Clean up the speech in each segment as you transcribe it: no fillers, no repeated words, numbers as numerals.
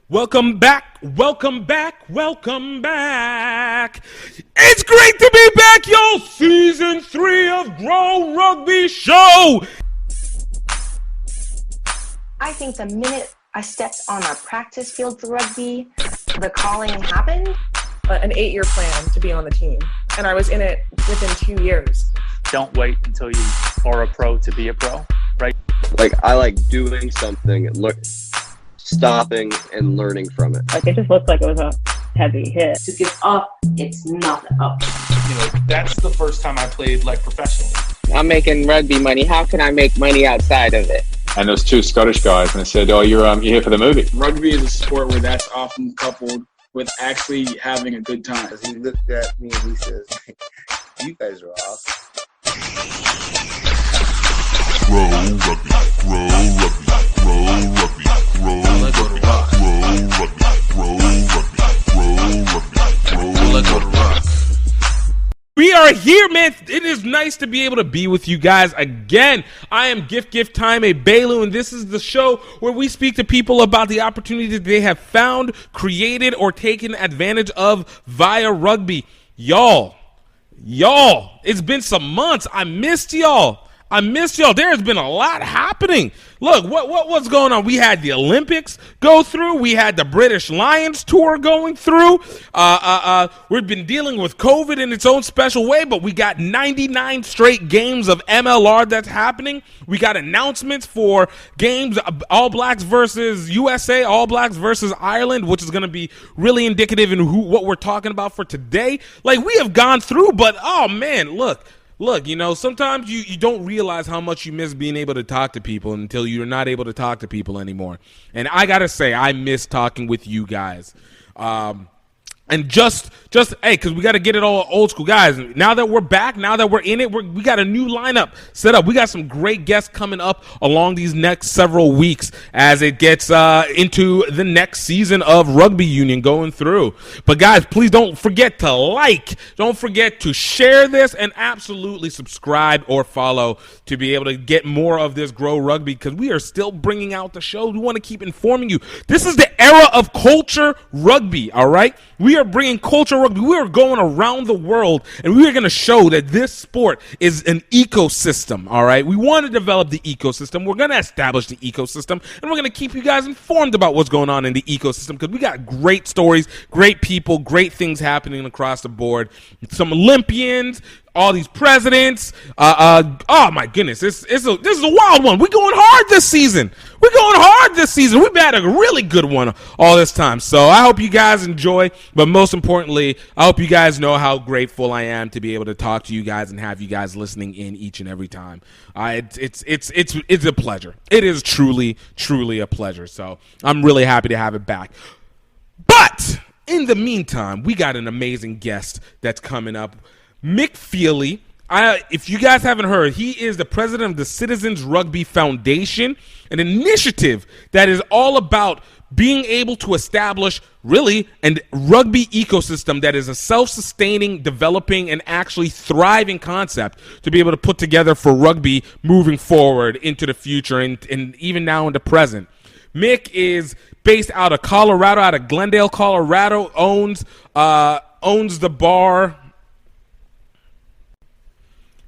Welcome back, welcome back, welcome back. It's great to be back, y'all. Season 3 of Grow Rugby Show. I think the minute I stepped on a practice field for rugby, the calling happened. An 8-year plan to be on the team, and I was in it within 2 years. Don't wait until you are a pro to be a pro, right? Like, I like doing something, stopping and learning from it. Like, it just looked like it was a heavy hit. To give up, it's not up. You know, that's the first time I played like professionally. I'm making rugby money. How can I make money outside of it? And there was two Scottish guys, and they said, "Oh, you're here for the movie." Rugby is a sport where that's often coupled with actually having a good time. He looked at me and he says, "You guys are awesome." Grow rugby, grow rugby, grow rugby, grow rugby, grow rugby. We are here, man. It is nice to be able to be with you guys again. I am GiftTime, a Bailu, and this is the show where we speak to people about the opportunities they have found, created, or taken advantage of via rugby. Y'all, it's been some months. I missed y'all. There has been a lot happening. Look, what's going on? We had the Olympics go through. We had the British Lions tour going through. We've been dealing with COVID in its own special way, but we got 99 straight games of MLR that's happening. We got announcements for games, All Blacks versus USA, All Blacks versus Ireland, which is going to be really indicative in what we're talking about for today. Like, we have gone through, but, oh, man, look, you know, sometimes you don't realize how much you miss being able to talk to people until you're not able to talk to people anymore. And I got to say, I miss talking with you guys. And just hey, because we got to get it all old school, guys. Now that we're back, now that we're in it, we got a new lineup set up. We got some great guests coming up along these next several weeks as it gets into the next season of rugby union going through. But guys, please don't forget to like, don't forget to share this, and absolutely subscribe or follow to be able to get more of this Grow Rugby, because we are still bringing out the show. We want to keep informing you. This is the era of culture rugby. All right, we are bringing culture rugby. We are going around the world, and we are going to show that this sport is an ecosystem, all right? We want to develop the ecosystem. We're going to establish the ecosystem, and we're going to keep you guys informed about what's going on in the ecosystem, because we got great stories, great people, great things happening across the board. Some Olympians, all these presidents. Oh my goodness, this is a wild one. We're going hard this season. We've had a really good one all this time. So I hope you guys enjoy, but most importantly, I hope you guys know how grateful I am to be able to talk to you guys and have you guys listening in each and every time. It's a pleasure. It is truly a pleasure. So I'm really happy to have it back. But in the meantime, we got an amazing guest that's coming up. Mick Fealey, if you guys haven't heard, he is the president of the Citizens Rugby Foundation, an initiative that is all about being able to establish really a rugby ecosystem that is a self-sustaining, developing, and actually thriving concept to be able to put together for rugby moving forward into the future and even now in the present. Mick is based out of Colorado, out of Glendale, Colorado, owns the bar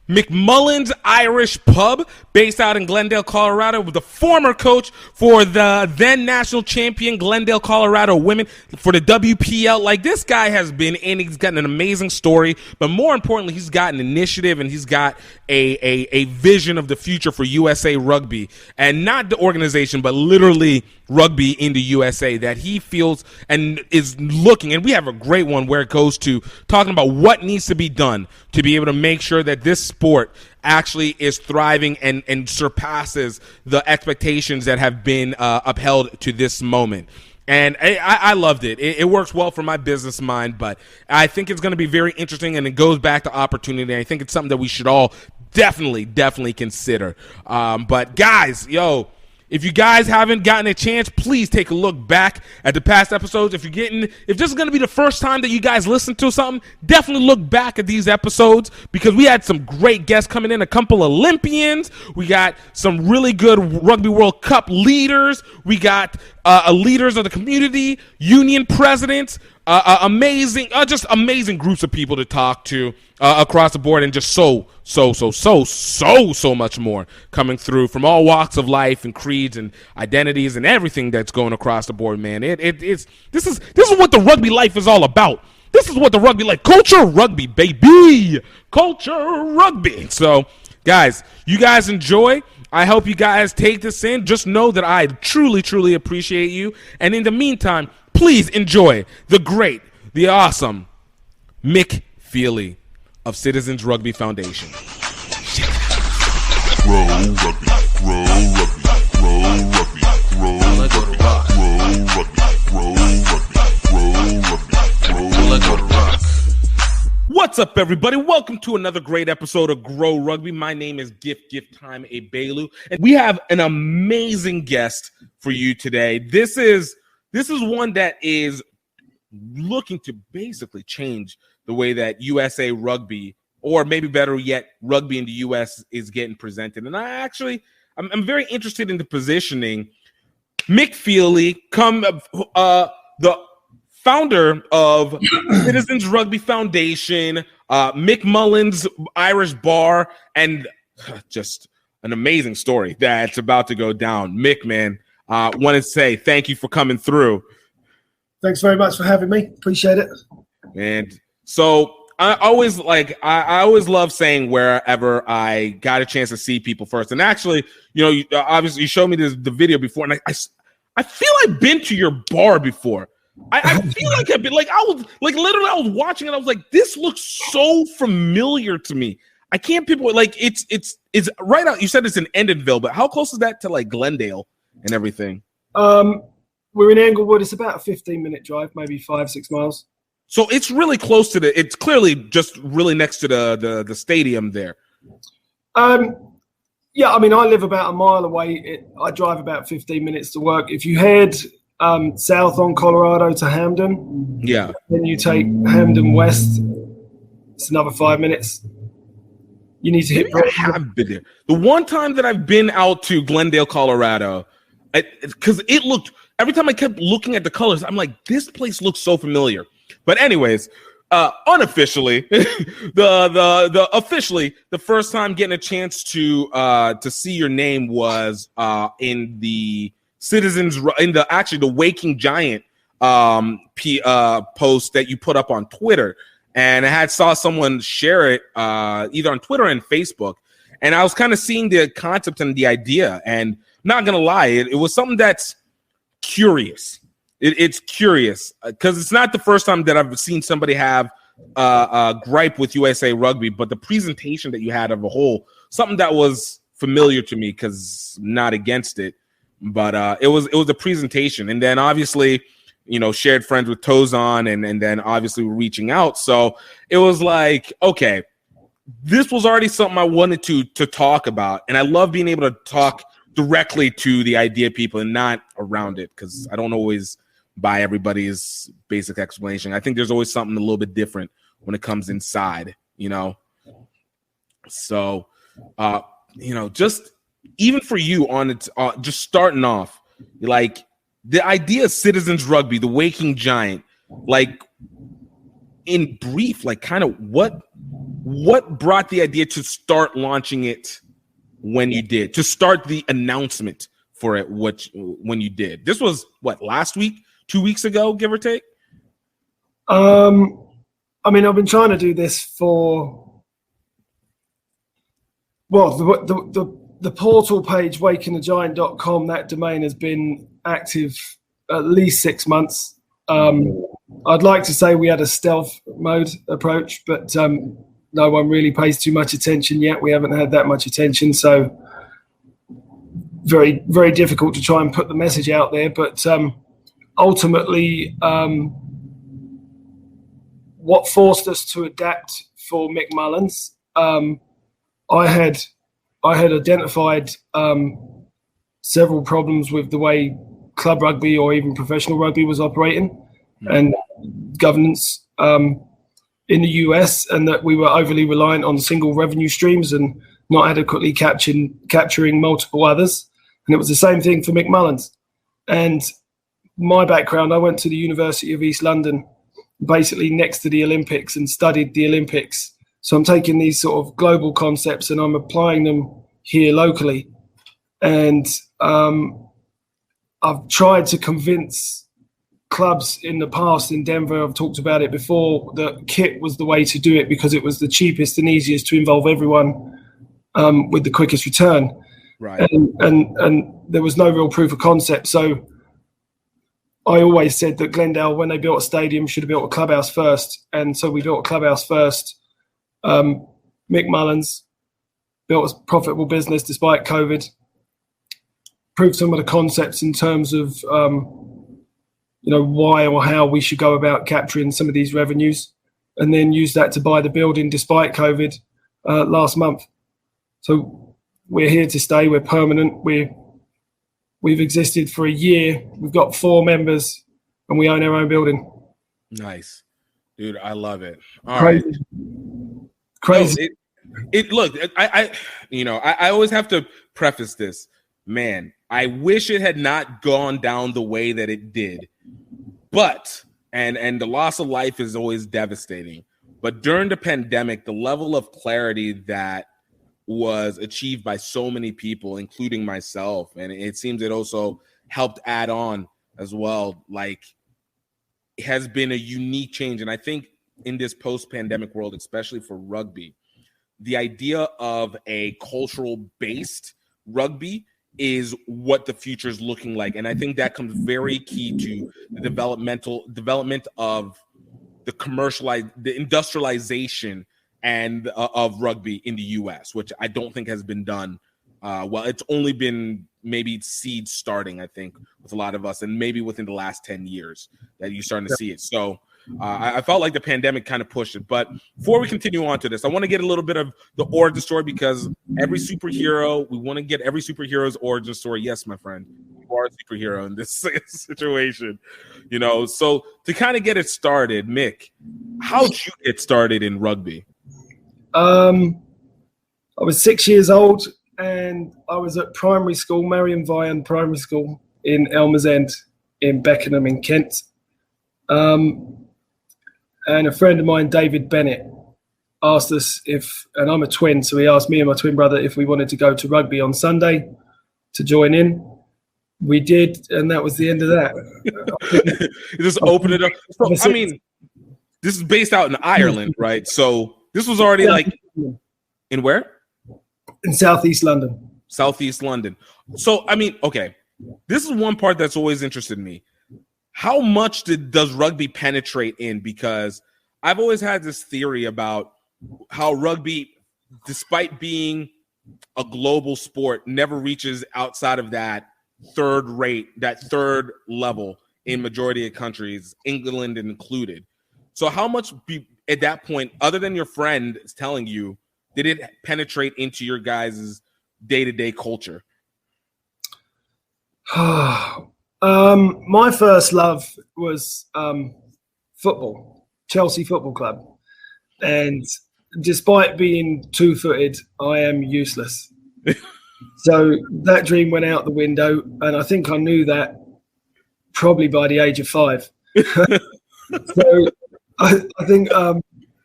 Mick Mullins Irish Pub, based out in Glendale, Colorado, was the former coach for the then national champion Glendale, Colorado women for the WPL. Like, this guy has been in, he's got an amazing story, but more importantly, he's got an initiative and he's got a vision of the future for USA Rugby, and not the organization, but literally rugby in the USA, that he feels and is looking, and we have a great one where it goes to talking about what needs to be done to be able to make sure that this sport actually is thriving and surpasses the expectations that have been upheld to this moment. And I loved it. It works well for my business mind, but I think it's going to be very interesting, and it goes back to opportunity. I think it's something that we should all definitely consider. But guys, If you guys haven't gotten a chance, please take a look back at the past episodes. If this is going to be the first time that you guys listen to something, definitely look back at these episodes because we had some great guests coming in, a couple Olympians. We got some really good Rugby World Cup leaders. We got leaders of the community, union presidents, just amazing groups of people to talk to across the board, and just so much more coming through from all walks of life and creeds and identities and everything that's going across the board, man. This is what the rugby life is all about. This is what the rugby life, culture rugby, baby, culture rugby. So, guys, you guys enjoy. I hope you guys take this in. Just know that I truly, truly appreciate you. And in the meantime, please enjoy the great, the awesome Mick Fealey of Citizens Rugby Foundation. Grow rugby, grow rugby, grow rugby, grow rugby, grow rugby. What's up, everybody? Welcome to another great episode of Grow Rugby. My name is GiftTime Bailu, and we have an amazing guest for you today. This is one that is looking to basically change the way that USA Rugby, or maybe better yet, rugby in the U.S. is getting presented. And I'm very interested in the positioning. Mick Fealey, the founder of Citizens Rugby Foundation, Mick Mullins Irish Bar, and just an amazing story that's about to go down. Mick, man, want to say thank you for coming through. Thanks very much for having me. Appreciate it. And so I always love saying wherever I got a chance to see people first. And actually, obviously you showed me the video before, and I feel I've been to your bar before. I feel like I've been I was watching it. I was like, this looks so familiar to me. I can't pinpoint. It's right out. You said it's in Endenville, but how close is that to Glendale and everything? We're in Englewood. It's about a 15-minute drive, maybe 5-6 miles. So it's really close to it's clearly just really next to the stadium there. Yeah, I mean, I live about a mile away. I drive about 15 minutes to work. If you head south on Colorado to Hamden, yeah, then you take Hamden West, it's another 5 minutes. You need to hit. I have been there. The one time that I've been out to Glendale, Colorado, because it looked, every time I kept looking at the colors, I'm like, this place looks so familiar. But anyways, unofficially, officially, the first time getting a chance to see your name was in the Citizens, the Waking Giant post that you put up on Twitter, and I saw someone share it either on Twitter and Facebook, and I was kind of seeing the concept and the idea, and not gonna lie, it was something that's curious. It's curious because it's not the first time that I've seen somebody have a gripe with USA Rugby, but the presentation that you had of a whole, something that was familiar to me because I'm not against it, but it was a presentation, and then obviously, shared friends with Tozon, and then obviously we're reaching out, so it was like, okay, this was already something I wanted to talk about, and I love being able to talk directly to the idea people and not around it, because I don't always buy everybody's basic explanation. I think there's always something a little bit different when it comes inside, So, just even for you on it, just starting off, the idea of Citizens Rugby, the Waking Giant, in brief, kind of what brought the idea to start launching it when you did, to start the announcement for it, when you did? This was last week? 2 weeks ago, give or take? I mean, I've been trying to do this for, the portal page, wakingthegiant.com, that domain has been active at least 6 months. I'd like to say we had a stealth mode approach, but no one really pays too much attention yet. We haven't had that much attention, so very, very difficult to try and put the message out there. But ultimately, what forced us to adapt for Mick Mullins, I had identified several problems with the way club rugby or even professional rugby was operating and governance in the US, and that we were overly reliant on single revenue streams and not adequately capturing multiple others. And it was the same thing for Mick Mullins. And my background, I went to the University of East London, basically next to the Olympics, and studied the Olympics. So I'm taking these sort of global concepts and I'm applying them here locally. And I've tried to convince clubs in the past in Denver, I've talked about it before, that kit was the way to do it because it was the cheapest and easiest to involve everyone with the quickest return. Right. And there was no real proof of concept. So I always said that Glendale, when they built a stadium, should have built a clubhouse first. And so we built a clubhouse first. Mick Mullins built a profitable business despite COVID, proved some of the concepts in terms of, why or how we should go about capturing some of these revenues, and then use that to buy the building despite COVID last month. So we're here to stay. We're permanent. We've existed for a year. We've got 4 members, and we own our own building. Nice, dude. I love it. All right. Crazy. No, look. I always have to preface this, man. I wish it had not gone down the way that it did, but and the loss of life is always devastating. But during the pandemic, the level of clarity that was achieved by so many people, including myself, and it seems it also helped add on as well, like, it has been a unique change. And I think in this post-pandemic world, especially for rugby, the idea of a cultural-based rugby is what the future is looking like. And I think that comes very key to the development of the industrialization and of rugby in the U.S., which I don't think has been done. It's only been maybe seeds starting, I think, with a lot of us, and maybe within the last 10 years that you're starting to see it. So I felt like the pandemic kind of pushed it. But before we continue on to this, I want to get a little bit of the origin story, because every superhero, we want to get every superhero's origin story. Yes, my friend, you are a superhero in this situation. So to kind of get it started, Mick, how'd you get started in rugby? I was 6 years old, and I was at primary school, Marion Vian Primary School in Elmer's End in Beckenham in Kent. And a friend of mine, David Bennett, asked us and I'm a twin, so he asked me and my twin brother if we wanted to go to rugby on Sunday to join in. We did, and that was the end of that. Just open it up. So, I mean, this is based out in Ireland, right? So this was already in where? In Southeast London. Southeast London. So, I mean, okay, this is one part that's always interested me. How much does rugby penetrate in? Because I've always had this theory about how rugby, despite being a global sport, never reaches outside of that third level in majority of countries, England included. So how much at that point, other than your friend is telling you, did it penetrate into your guys' day-to-day culture? My first love was football, Chelsea Football Club. And despite being 2-footed, I am useless. So that dream went out the window, and I think I knew that probably by the age of 5. So I think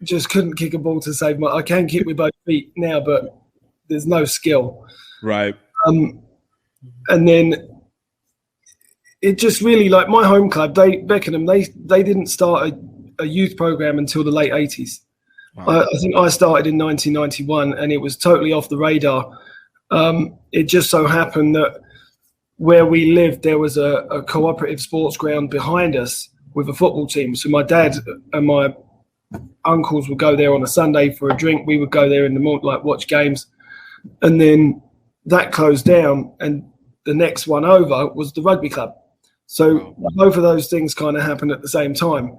just couldn't kick a ball to save I can kick with both feet now, but there's no skill. Right. And then it just really, like, my home club, Beckenham, they didn't start a youth program until the late 80s. Wow. I think I started in 1991, and it was totally off the radar. It just so happened that where we lived, there was a cooperative sports ground behind us with a football team. So my dad and my uncles would go there on a Sunday for a drink. We would go there in the morning, watch games. And then that closed down, and the next one over was the rugby club. So both of those things kind of happened at the same time.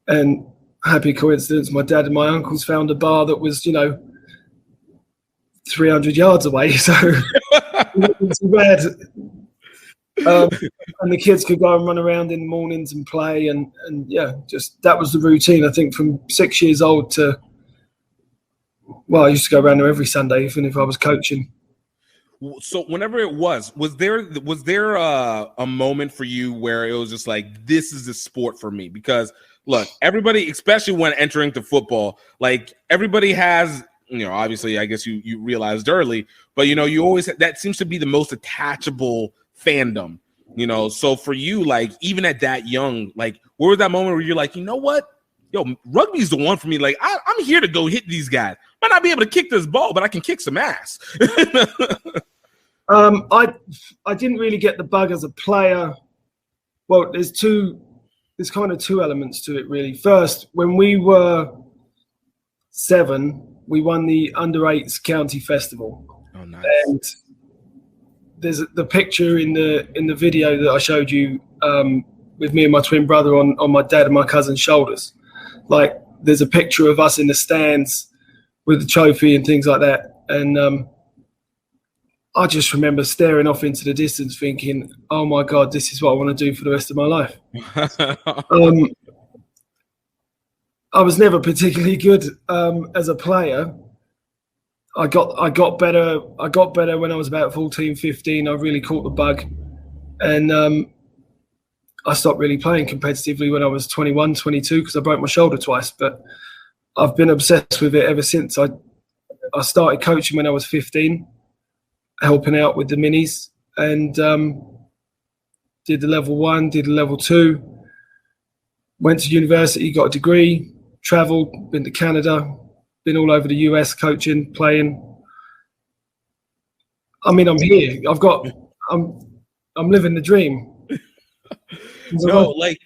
And happy coincidence, my dad and my uncles found a bar that was, 300 yards away. So it wasn't too bad. And the kids could go and run around in the mornings and play, and yeah, just that was the routine. I think from 6 years old to, well, I used to go around there every Sunday, even if I was coaching. So whenever it was there a moment for you where it was just like, this is the sport for me? Because look, everybody, especially when entering to football, like everybody has, obviously, I guess you realized early, but you always, that seems to be the most attachable fandom, so for you, like even at that young, like where was that moment where you're like, you know what, rugby's the one for me, like I'm here to go hit these guys. Might not be able to kick this ball, but I can kick some ass. I didn't really get the bug as a player. Well, there's kind of two elements to it, really. First, when we were 7, we won the Under-8s County Festival. Oh, nice. And there's the picture in the video that I showed you with me and my twin brother on my dad and my cousin's shoulders. Like, there's a picture of us in the stands with the trophy and things like that. And I just remember staring off into the distance thinking, oh, my God, this is what I want to do for the rest of my life. I was never particularly good as a player. I got better when I was about 14, 15. I really caught the bug. And I stopped really playing competitively when I was 21, 22 because I broke my shoulder twice. But I've been obsessed with it ever since. I started coaching when I was 15, helping out with the minis, and did the level 1, did the level 2, went to university, got a degree, travelled, been to Canada, been all over the US coaching, playing. I mean, I'm here. I'm living the dream. No, like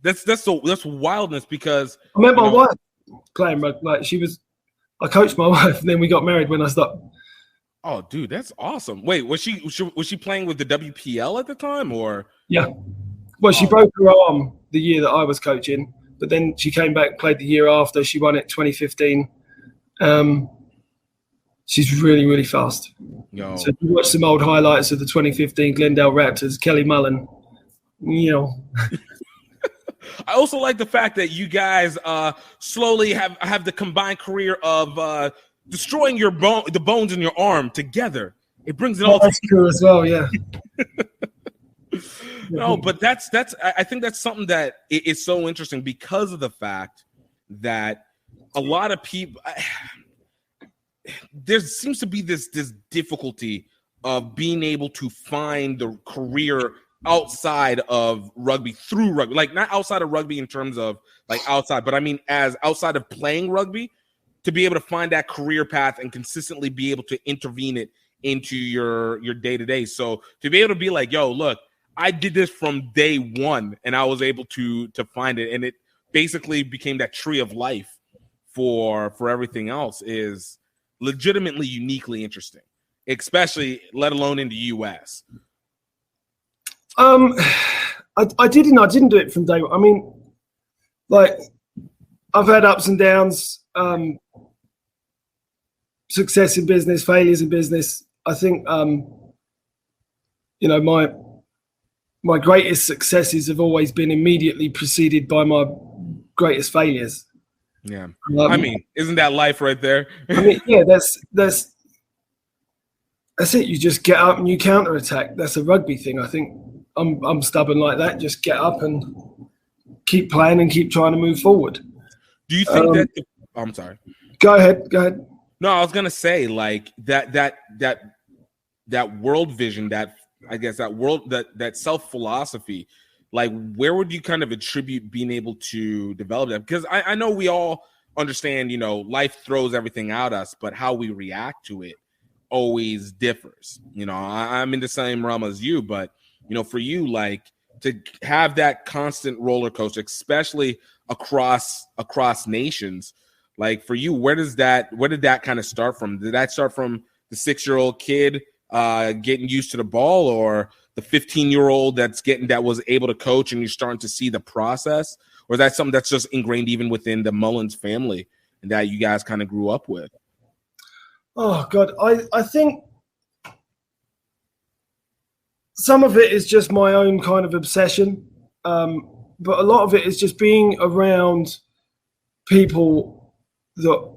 that's wildness, because I met my wife playing rugby. Like I coached my wife, and then we got married when I stopped. Oh, dude, that's awesome. Wait, was she playing with the WPL at the time, or? Yeah. Well, she broke her arm the year that I was coaching, but then she came back, played the year after. She won it 2015. She's really, really fast. Yo. So if you watch some old highlights of the 2015 Glendale Raptors, Kelly Mullen, I also like the fact that you guys slowly have the combined career of destroying the bones in your arm together. It brings it all that's true as well, yeah. No, but that's I think that's something that is so interesting because of the fact that a lot of people there seems to be this difficulty of being able to find the career outside of rugby through rugby, like not outside of rugby in terms of like outside, but I mean as outside of playing rugby, to be able to find that career path and consistently be able to intervene it into your day-to-day. So to be able to be like, yo, look, I did this from day one and I was able to find it. And it basically became that tree of life for everything else is legitimately uniquely interesting, especially let alone in the US. I didn't do it from day one. I mean, like I've had ups and downs, success in business, failures in business. I think, my greatest successes have always been immediately preceded by my greatest failures. Yeah. I mean, isn't that life right there? I mean, yeah, that's it. You just get up and you counterattack. That's a rugby thing. I think I'm stubborn like that. Just get up and keep playing and keep trying to move forward. Do you think I'm sorry. Go ahead. No, I was gonna say like that world vision, that I guess that self philosophy, like where would you kind of attribute being able to develop that? Because I know we all understand, life throws everything at us, but how we react to it always differs. I'm in the same realm as you, but for you, like to have that constant roller coaster, especially across nations, like for you, where did that kind of start from? Did that start from the 6-year-old kid getting used to the ball, or the 15-year-old that was able to coach and you're starting to see the process? Or is that something that's just ingrained even within the Mullins family and that you guys kind of grew up with? Oh God, I think some of it is just my own kind of obsession, but a lot of it is just being around people that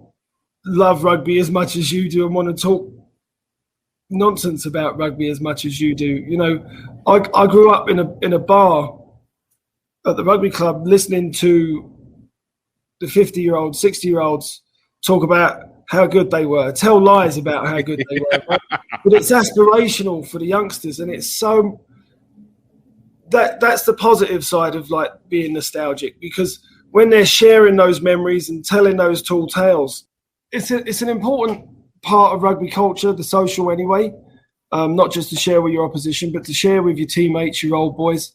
love rugby as much as you do and want to talk nonsense about rugby as much as you do. You know, I grew up in a bar at the rugby club listening to the 50-year-olds, 60-year-olds talk about how good they were, tell lies about how good they were. Right? But it's aspirational for the youngsters, and it's so that's the positive side of like being nostalgic, because when they're sharing those memories and telling those tall tales, it's an important part of rugby culture, the social anyway, not just to share with your opposition, but to share with your teammates, your old boys.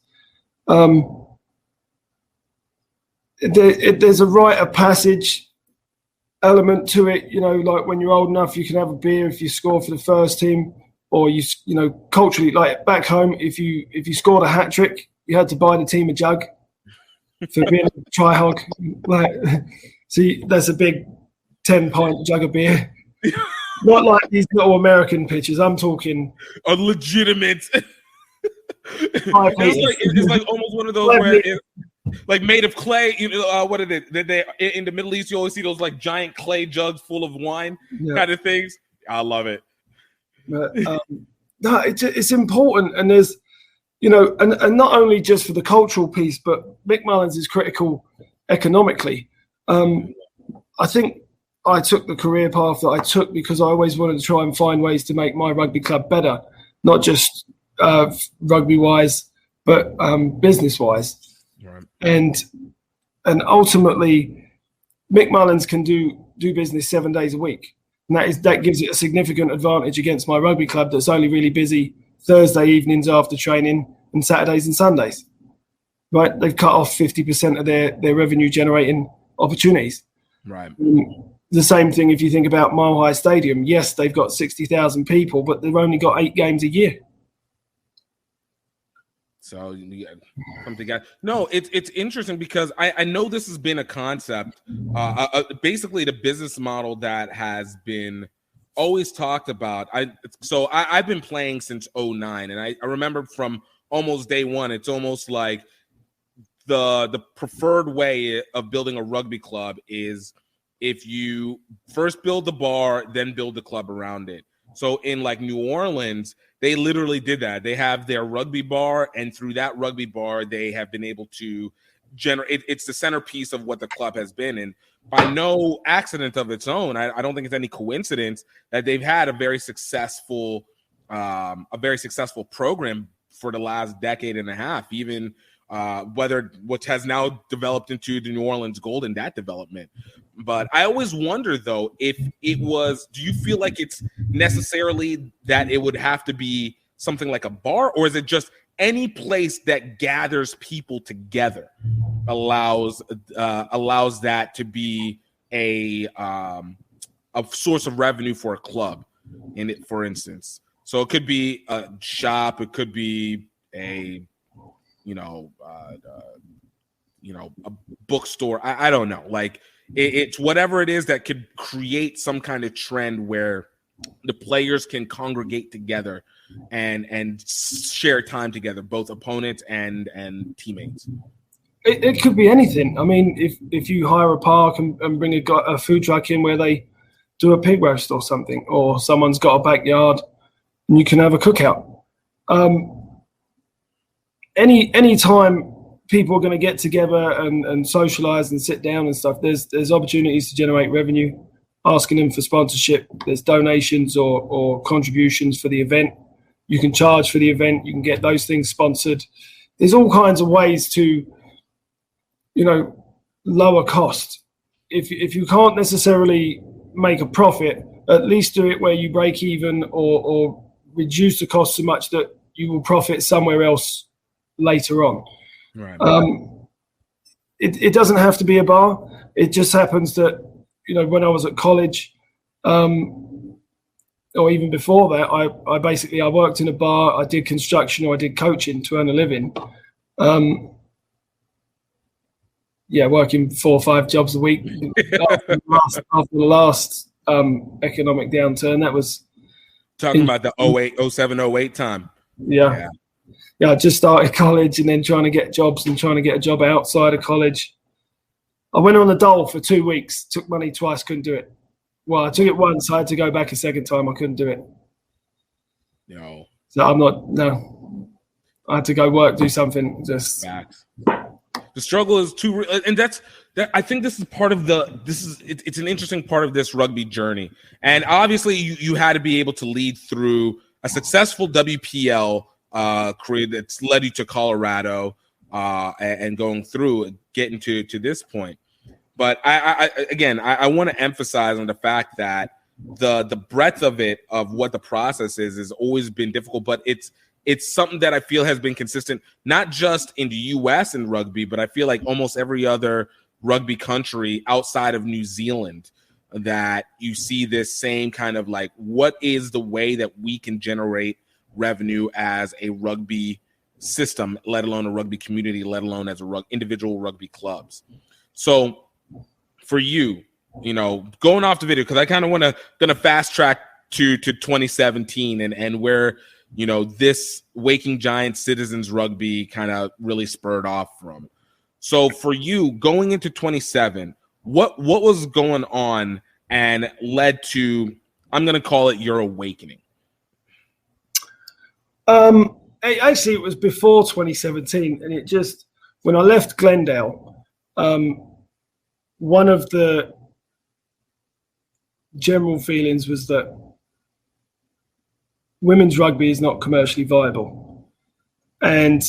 There's a rite of passage element to it, you know, like when you're old enough, you can have a beer if you score for the first team, or you know, culturally, like back home, if you scored a hat trick, you had to buy the team a jug for being a try hog. Like, see, that's a big 10-pint jug of beer. Not like these little American pitches. I'm talking a legitimate. It's like almost one of those where it's like made of clay. What are they in the Middle East? You always see those like giant clay jugs full of wine kind of things. I love it. But, no, it's important, and there's, you know, and not only just for the cultural piece, but Mick Mullins is critical economically. I think I took the career path that I took because I always wanted to try and find ways to make my rugby club better, not just rugby-wise, but business-wise. Right. And ultimately, Mick Mullins can do business 7 days a week, and that gives it a significant advantage against my rugby club that's only really busy Thursday evenings after training and Saturdays and Sundays. Right? They've cut off 50% of their revenue-generating opportunities. Right. The same thing if you think about Mile High Stadium. Yes, they've got 60,000 people, but they've only got 8 games a year. So you got something. No, it's interesting because I know this has been a concept, basically the business model that has been always talked about. I've been playing since 2009, and I remember from almost day one, it's almost like the preferred way of building a rugby club is if you first build the bar, then build the club around it. So in like New Orleans, they literally did that. They have their rugby bar, and through that rugby bar, they have been able to generate. It's the centerpiece of what the club has been. And by no accident of its own, I don't think it's any coincidence that they've had a very successful program for the last decade and a half, even which has now developed into the New Orleans Gold in that development. But I always wonder, though, if it was, do you feel like it's necessarily that it would have to be something like a bar, or is it just any place that gathers people together allows that to be a source of revenue for a club, in it, for instance? So it could be a shop, it could be a a bookstore. I don't know. Like it's whatever it is that could create some kind of trend where the players can congregate together and share time together, both opponents and teammates. It could be anything. I mean, if you hire a park and bring a food truck in where they do a pig roast or something, or someone's got a backyard and you can have a cookout. Any time people are going to get together and socialize and sit down and stuff, there's opportunities to generate revenue, asking them for sponsorship. There's donations or contributions for the event. You can charge for the event. You can get those things sponsored. There's all kinds of ways to, lower cost. If you can't necessarily make a profit, at least do it where you break even or reduce the cost so much that you will profit somewhere else later on. Right. It doesn't have to be a bar. It just happens that, when I was at college, or even before that, I worked in a bar, I did construction, or I did coaching to earn a living. Working 4 or 5 jobs a week after the last economic downturn. That was talking about the 07, 08 time. Yeah. I just started college and then trying to get jobs and trying to get a job outside of college. I went on the dole for 2 weeks, took money twice, couldn't do it. Well, I took it once, I had to go back a second time, I couldn't do it. No. So I had to go work, do something. Just facts. The struggle is too, and I think this is part of it's an interesting part of this rugby journey. And obviously you had to be able to lead through a successful WPL career that's led you to Colorado and going through getting to this point. But I want to emphasize on the fact that the breadth of it, of what the process is, has always been difficult, but it's something that I feel has been consistent, not just in the U.S. in rugby, but I feel like almost every other rugby country outside of New Zealand, that you see this same kind of like, what is the way that we can generate revenue as a rugby system, let alone a rugby community, let alone as individual rugby clubs. So for you, going off the video, because I kind of gonna fast track to 2017 and where this Waking Giants Citizens Rugby kind of really spurred off from. So for you, going into 27, what was going on and led to, I'm going to call it your awakening? Actually, it was before 2017, and it just, when I left Glendale, one of the general feelings was that women's rugby is not commercially viable. And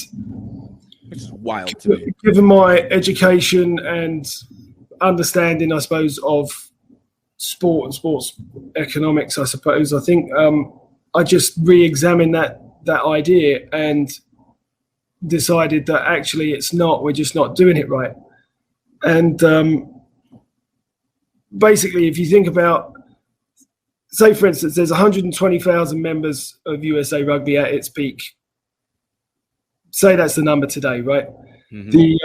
which is wild to me. Given my education and understanding, I suppose, of sport and sports economics, I suppose, I think I just re-examined that idea and decided that actually we're just not doing it right. And basically, if you think about, say, for instance, there's 120,000 members of USA Rugby at its peak. Say that's the number today, right? Mm-hmm. The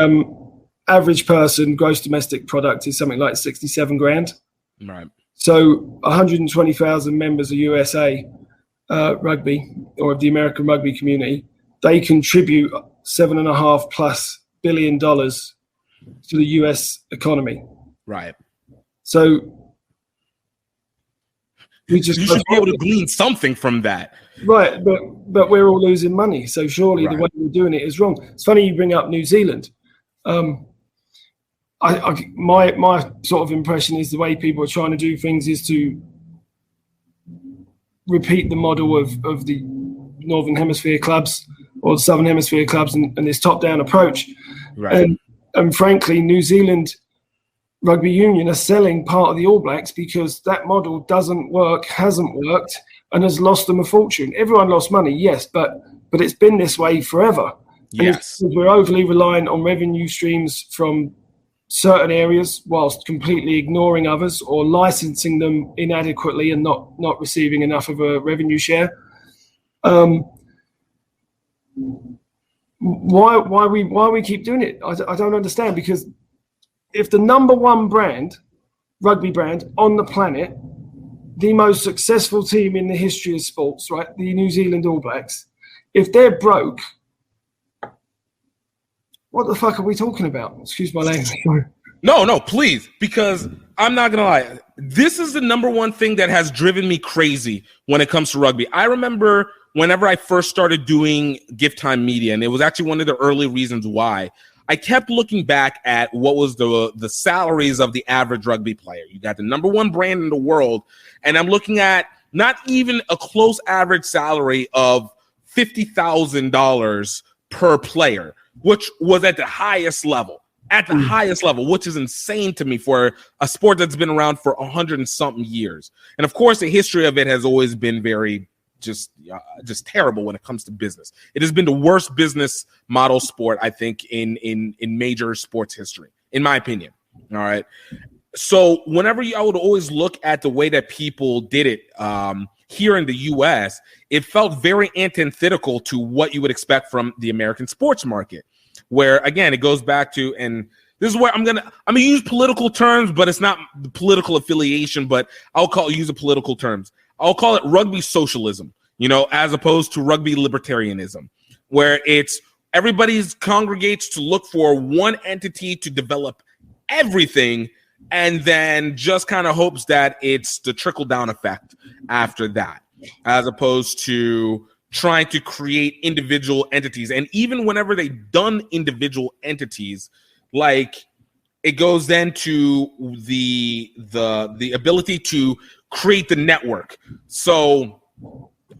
average person gross domestic product is something like 67 grand. Right. So 120,000 members of USA Rugby, or of the American rugby community, they contribute $7.5+ billion to the US economy. Right. So you should be able to glean something from that. Right, but we're all losing money. So surely the way we're doing it is wrong. It's funny you bring up New Zealand. My sort of impression is the way people are trying to do things is to repeat the model of the Northern Hemisphere clubs or the Southern Hemisphere clubs and this top-down approach. Right. And frankly, New Zealand Rugby Union are selling part of the All Blacks because that model doesn't work, hasn't worked, and has lost them a fortune. Everyone lost money, yes, but it's been this way forever. Yes. And we're overly reliant on revenue streams from certain areas whilst completely ignoring others or licensing them inadequately and not receiving enough of a revenue share. Why we keep doing it? I don't understand, because if the number one rugby brand on the planet, the most successful team in the history of sports, right, the New Zealand All Blacks, if they're broke, what the fuck are we talking about? Excuse my language. No, please, because I'm not going to lie. This is the number one thing that has driven me crazy when it comes to rugby. I remember whenever I first started doing GiftTime Media, and it was actually one of the early reasons why, I kept looking back at what was the salaries of the average rugby player. You got the number one brand in the world, and I'm looking at not even a close average salary of $50,000 per player, which was at the highest level, which is insane to me for a sport that's been around for 100 and something years. And of course, the history of it has always been very just terrible when it comes to business. It has been the worst business model sport, I think, in major sports history, in my opinion. All right. So whenever I would always look at the way that people did it here in the U.S., it felt very antithetical to what you would expect from the American sports market, where, again, it goes back to, and this is where I'm gonna use political terms, but it's not political affiliation, but use the political terms. I'll call it rugby socialism, as opposed to rugby libertarianism. where it's everybody congregates to look for one entity to develop everything, and then just kind of hopes that it's the trickle-down effect after that, as opposed to trying to create individual entities. And even whenever they've done individual entities, like it goes then to the ability to create the network. So,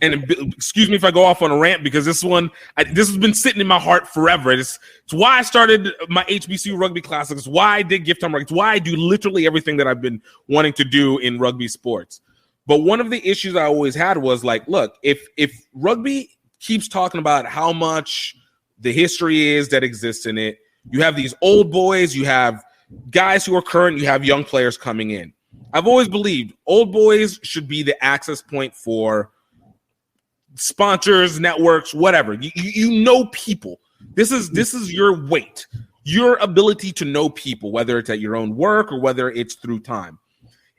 and excuse me if I go off on a rant, because this has been sitting in my heart forever. It's why I started my HBCU rugby classics. It's why I did GiftTime Rugby. It's why I do literally everything that I've been wanting to do in rugby sports. But one of the issues I always had was like, look, if rugby keeps talking about how much the history is that exists in it, you have these old boys, you have guys who are current, you have young players coming in. I've always believed old boys should be the access point for sponsors, networks, whatever. You know people. This is your weight, your ability to know people, whether it's at your own work or whether it's through time.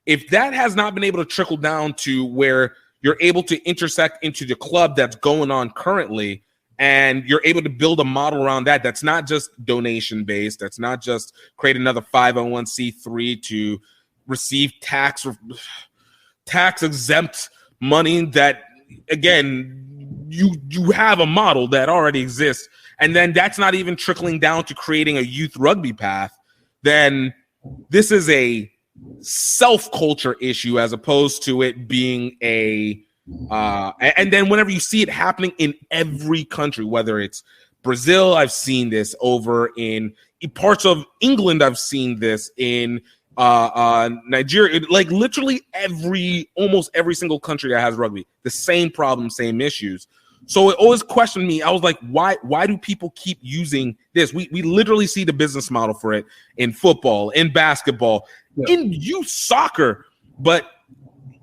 If that has not been able to trickle down to where you're able to intersect into the club that's going on currently, and you're able to build a model around that, that's not just donation based, that's not just create another 501c3 to receive tax exempt money, that again, you have a model that already exists, and then that's not even trickling down to creating a youth rugby path, then this is a self-culture issue as opposed to it being a and then whenever you see it happening in every country, whether it's Brazil, I've seen this over in parts of England, I've seen this in Nigeria, like literally almost every single country that has rugby, the same problem, same issues. So it always questioned me. I was like, why do people keep using this? We literally see the business model for it in football, in basketball, in youth soccer, but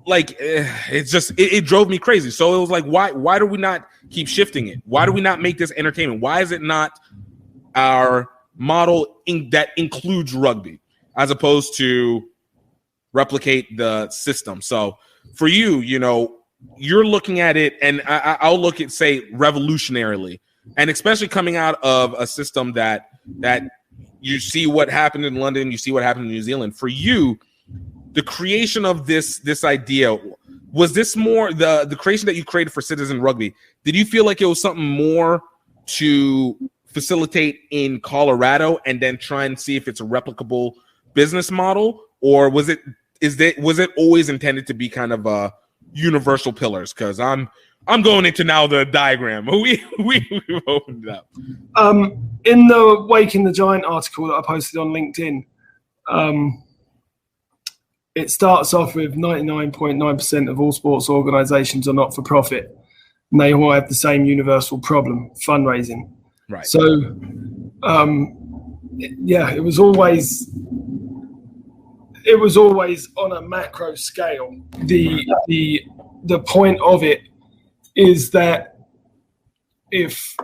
like it drove me crazy. So it was like, why do we not keep shifting it? Why do we not make this entertainment? Why is it not our model that includes rugby as opposed to replicate the system? So for you, you're looking at it, and I'll look at, say, revolutionarily, and especially coming out of a system that you see what happened in London, you see what happened in New Zealand. For you, the creation of this idea, was this more the creation that you created for Citizen Rugby? Did you feel like it was something more to facilitate in Colorado and then try and see if it's a replicable business model, or was it always intended to be kind of a universal pillars? Because I'm going into now the diagram. We opened it up. In the Waking the Giant article that I posted on LinkedIn, it starts off with 99.9% of all sports organisations are not for profit, and they all have the same universal problem: fundraising. Right. So, it was always on a macro scale. The point of it is that it's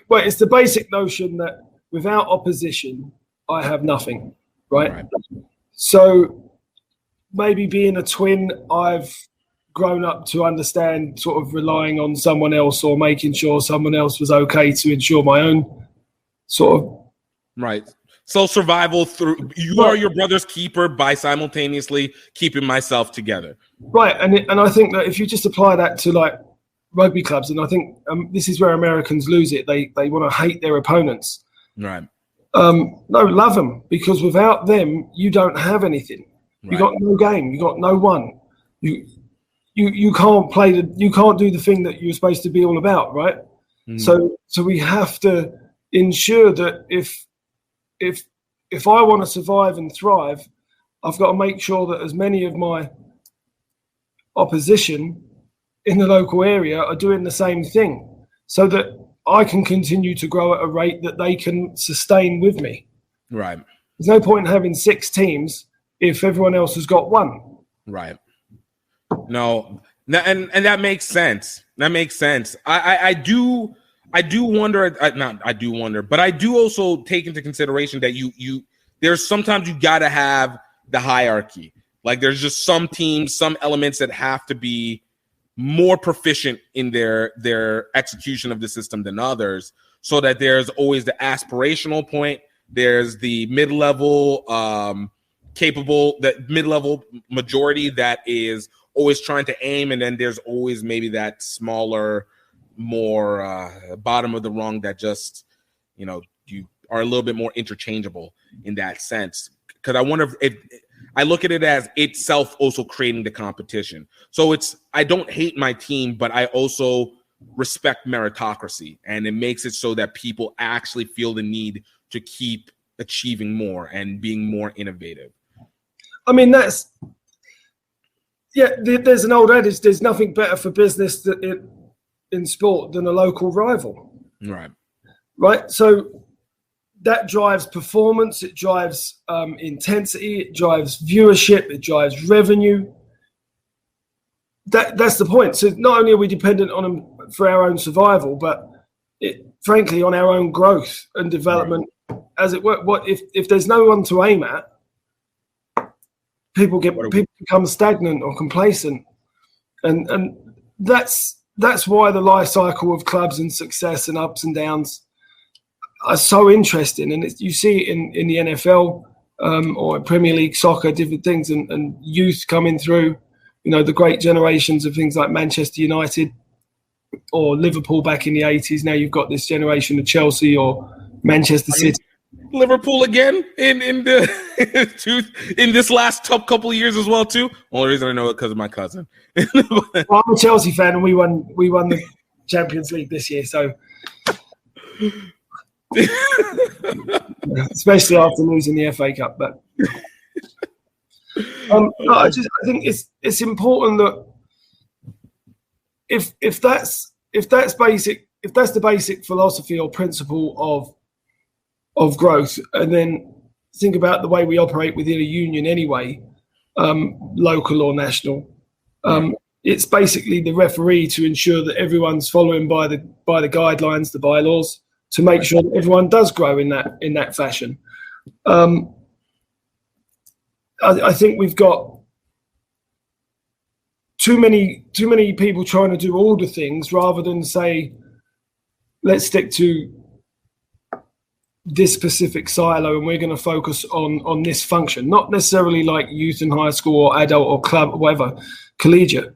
the basic notion that without opposition, I have nothing, right? So maybe being a twin, I've grown up to understand sort of relying on someone else or making sure someone else was okay to ensure my own sort of. Right. So survival through you are your brother's keeper by simultaneously keeping myself together. Right. And I think that if you just apply that to like rugby clubs, and I think this is where Americans lose it. They want to hate their opponents. Right. No, love them, because without them, you don't have anything. Right. You got no game. You got no one. You can't you can't do the thing that you're supposed to be all about, right? So we have to ensure that if I want to survive and thrive, I've got to make sure that as many of my opposition in the local area are doing the same thing, so that I can continue to grow at a rate that they can sustain with me. Right. There's no point in having 6 teams if everyone else has got 1. Right. No, and that makes sense. That makes sense. I do wonder. But I do also take into consideration that there's sometimes you got to have the hierarchy. Like there's just some teams, some elements that have to be more proficient in their execution of the system than others, so that there's always the aspirational point, there's the mid-level mid-level majority that is always trying to aim, and then there's always maybe that smaller, more bottom of the rung that just, you are a little bit more interchangeable in that sense. Because I wonder if I look at it as itself also creating the competition. So I don't hate my team, but I also respect meritocracy, and it makes it so that people actually feel the need to keep achieving more and being more innovative. I mean, there's an old adage, there's nothing better for business in sport than a local rival. Right. So that drives performance, it drives intensity, it drives viewership, it drives revenue. That's the point. So not only are we dependent on them for our own survival, but frankly on our own growth and development. As it were, if there's no one to aim at, people become stagnant or complacent, and that's why the life cycle of clubs and success and ups and downs are so interesting. And you see it in the NFL or Premier League soccer, different things, and youth coming through. The great generations of things like Manchester United or Liverpool back in the 80s. Now you've got this generation of Chelsea or Manchester City. Liverpool again in this last top couple of years as well too. Only reason I know it because of my cousin. Well, I'm a Chelsea fan, and we won the Champions League this year, so especially after losing the FA Cup. But I think it's important that if that's the basic philosophy or principle of growth, and then think about the way we operate within a union anyway, local or national. It's basically the referee to ensure that everyone's following by the guidelines, the bylaws, to make sure that everyone does grow in that fashion. I think we've got too many people trying to do all the things rather than say, let's stick to this specific silo and we're going to focus on this function, not necessarily like youth in high school or adult or club or whatever, collegiate,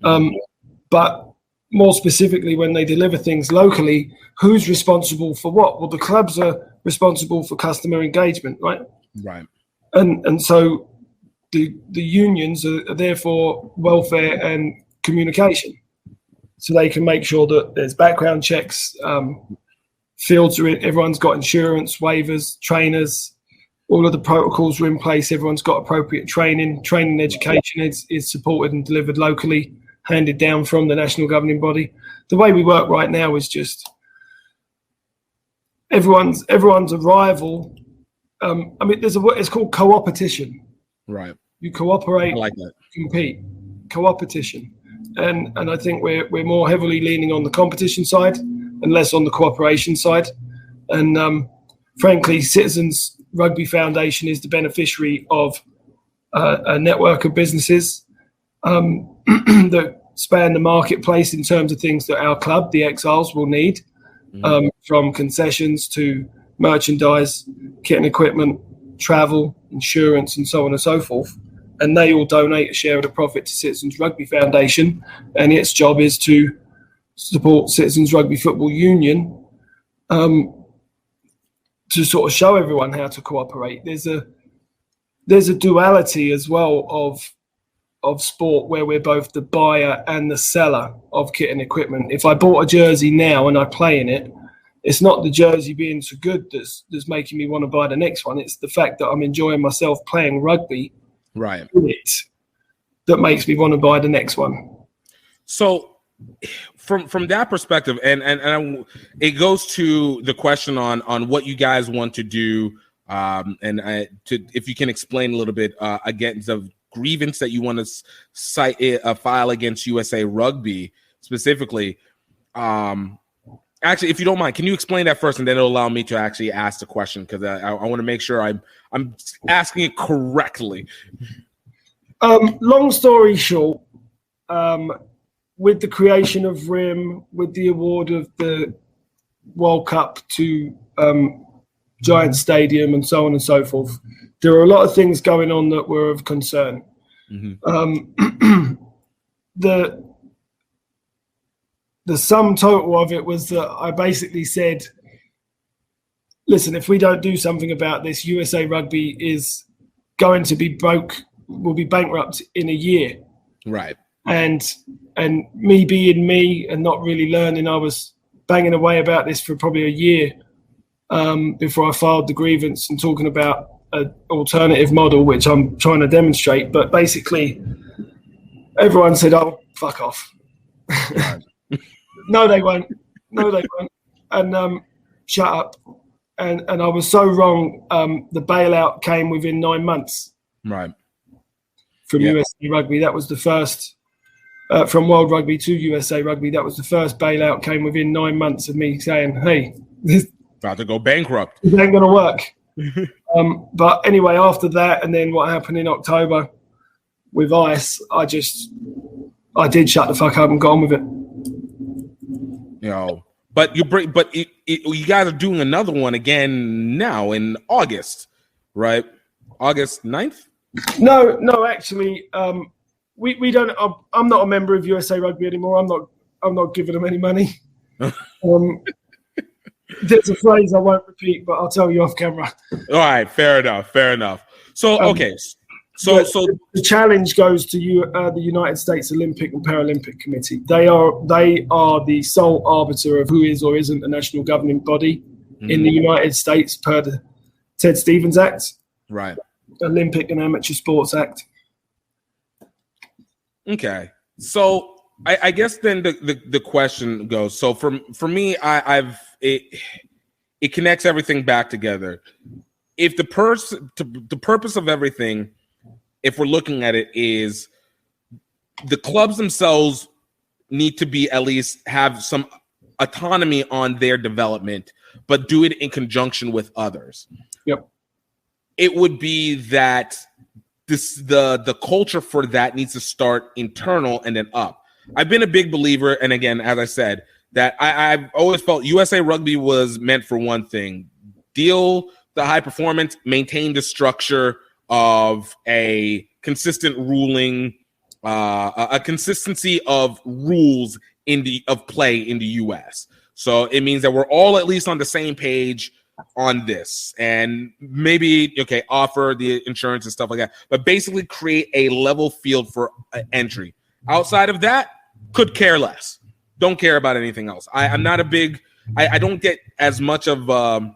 but more specifically when they deliver things locally, who's responsible for what? Well, the clubs are responsible for customer engagement, right? And so the unions are there for welfare and communication, so they can make sure that there's background checks, fields are in, everyone's got insurance, waivers, trainers, all of the protocols are in place, everyone's got appropriate training education is supported and delivered locally, handed down from the national governing body. The way we work right now is just everyone's a rival. I mean, there's a word, it's called co-opetition. You cooperate, I like that. Compete, co-opetition. And I think we're more heavily leaning on the competition side and less on the cooperation side. And frankly, Citizens Rugby Foundation is the beneficiary of a network of businesses that span the marketplace in terms of things that our club, the Exiles, will need, from concessions to merchandise, kit and equipment, travel, insurance, and so on and so forth. And they all donate a share of the profit to Citizens Rugby Foundation, and its job is to support Citizens Rugby Football Union to sort of show everyone how to cooperate. There's a duality as well of sport where we're both the buyer and the seller of kit and equipment. If I bought a jersey now and I play in it, it's not the jersey being so good that's making me want to buy the next one. It's the fact that I'm enjoying myself playing rugby in it that makes me want to buy the next one. So from that perspective, and it goes to the question on what you guys want to do, if you can explain a little bit against the grievance that you want to cite file against USA Rugby specifically. Actually, if you don't mind, can you explain that first, and then it'll allow me to actually ask the question, because I want to make sure I'm asking it correctly. Long story short, with the creation of RIM, with the award of the World Cup to Giant Stadium and so on and so forth, there are a lot of things going on that were of concern. The sum total of it was that I basically said, listen, if we don't do something about this, USA Rugby is going to be broke, will be bankrupt in a year. Right. And me being me and not really learning, I was banging away about this for probably a year before I filed the grievance and talking about an alternative model, which I'm trying to demonstrate. But basically, everyone said, oh, fuck off. No, they won't. No, they won't. And shut up. And I was so wrong. The bailout came within 9 months. Right. From USA Rugby. That was the first, from World Rugby to USA Rugby, that was the first bailout, came within 9 months of me saying, hey, this about to go bankrupt. It ain't going to work. But anyway, after that, and then what happened in October with ICE, I did shut the fuck up and got on with it. You know, but you guys are doing another one again now in August, right? August 9th? No, actually, we don't. I'm not a member of USA Rugby anymore. I'm not giving them any money. There's a phrase I won't repeat, but I'll tell you off camera. All right, fair enough. So okay, so the challenge goes to the United States Olympic and Paralympic Committee. They are the sole arbiter of who is or isn't a national governing body in the United States per the Ted Stevens Act, right? Olympic and Amateur Sports Act. Okay, so I guess then the question goes. So for me, it connects everything back together. If the purpose of everything, if we're looking at it, is the clubs themselves need to be at least have some autonomy on their development, but do it in conjunction with others. Yep. It would be that the culture for that needs to start internal and then up. I've been a big believer, and again, as I said, that I've always felt USA Rugby was meant for one thing: deal the high performance, maintain the structure of a consistent ruling, a consistency of rules of play in the US. So it means that we're all at least on the same page on this, and maybe offer the insurance and stuff like that, but basically create a level field for entry. Outside of that, could care less. Don't care about anything else. I'm not a big. I don't get as much of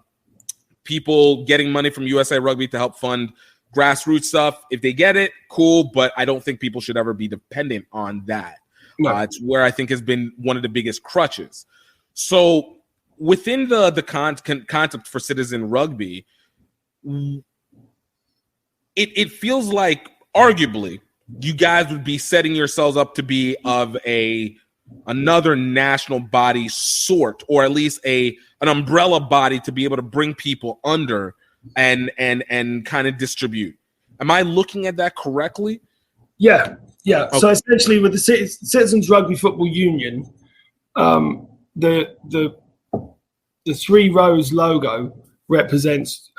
people getting money from USA Rugby to help fund grassroots stuff. If they get it, cool, but I don't think people should ever be dependent on that. No. It's where I think has been one of the biggest crutches. So within the concept for Citizen Rugby, it feels like arguably you guys would be setting yourselves up to be of another national body sort, or at least an umbrella body to be able to bring people under and kind of distribute. Am I looking at that correctly? Yeah. Okay. So essentially, with the Citizens Rugby Football Union, the 3 rows logo represents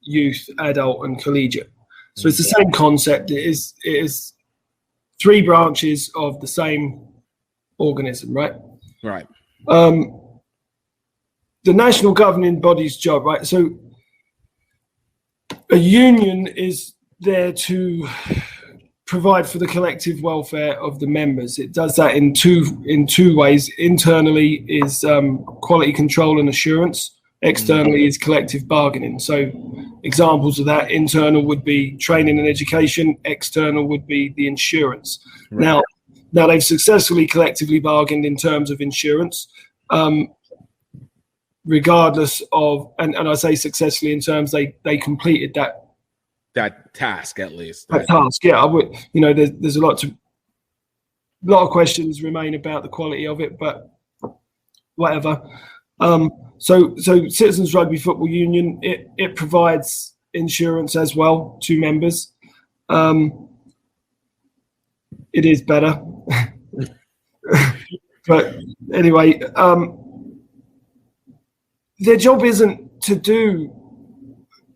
youth, adult, and collegiate. So it's the same concept. It is 3 branches of the same organism, right? Right. The national governing body's job, right? So a union is there to provide for the collective welfare of the members. It does that in two ways. Internally is quality control and assurance. Externally is collective bargaining. So examples of that: internal would be training and education. External would be the insurance. Right. Now they've successfully collectively bargained in terms of insurance, regardless of, and I say successfully in terms they completed that task at least. That task, yeah. I would, there's a lot of questions remain about the quality of it, but whatever. So Citizens Rugby Football Union, it provides insurance as well to members. It is better. But anyway, their job isn't to do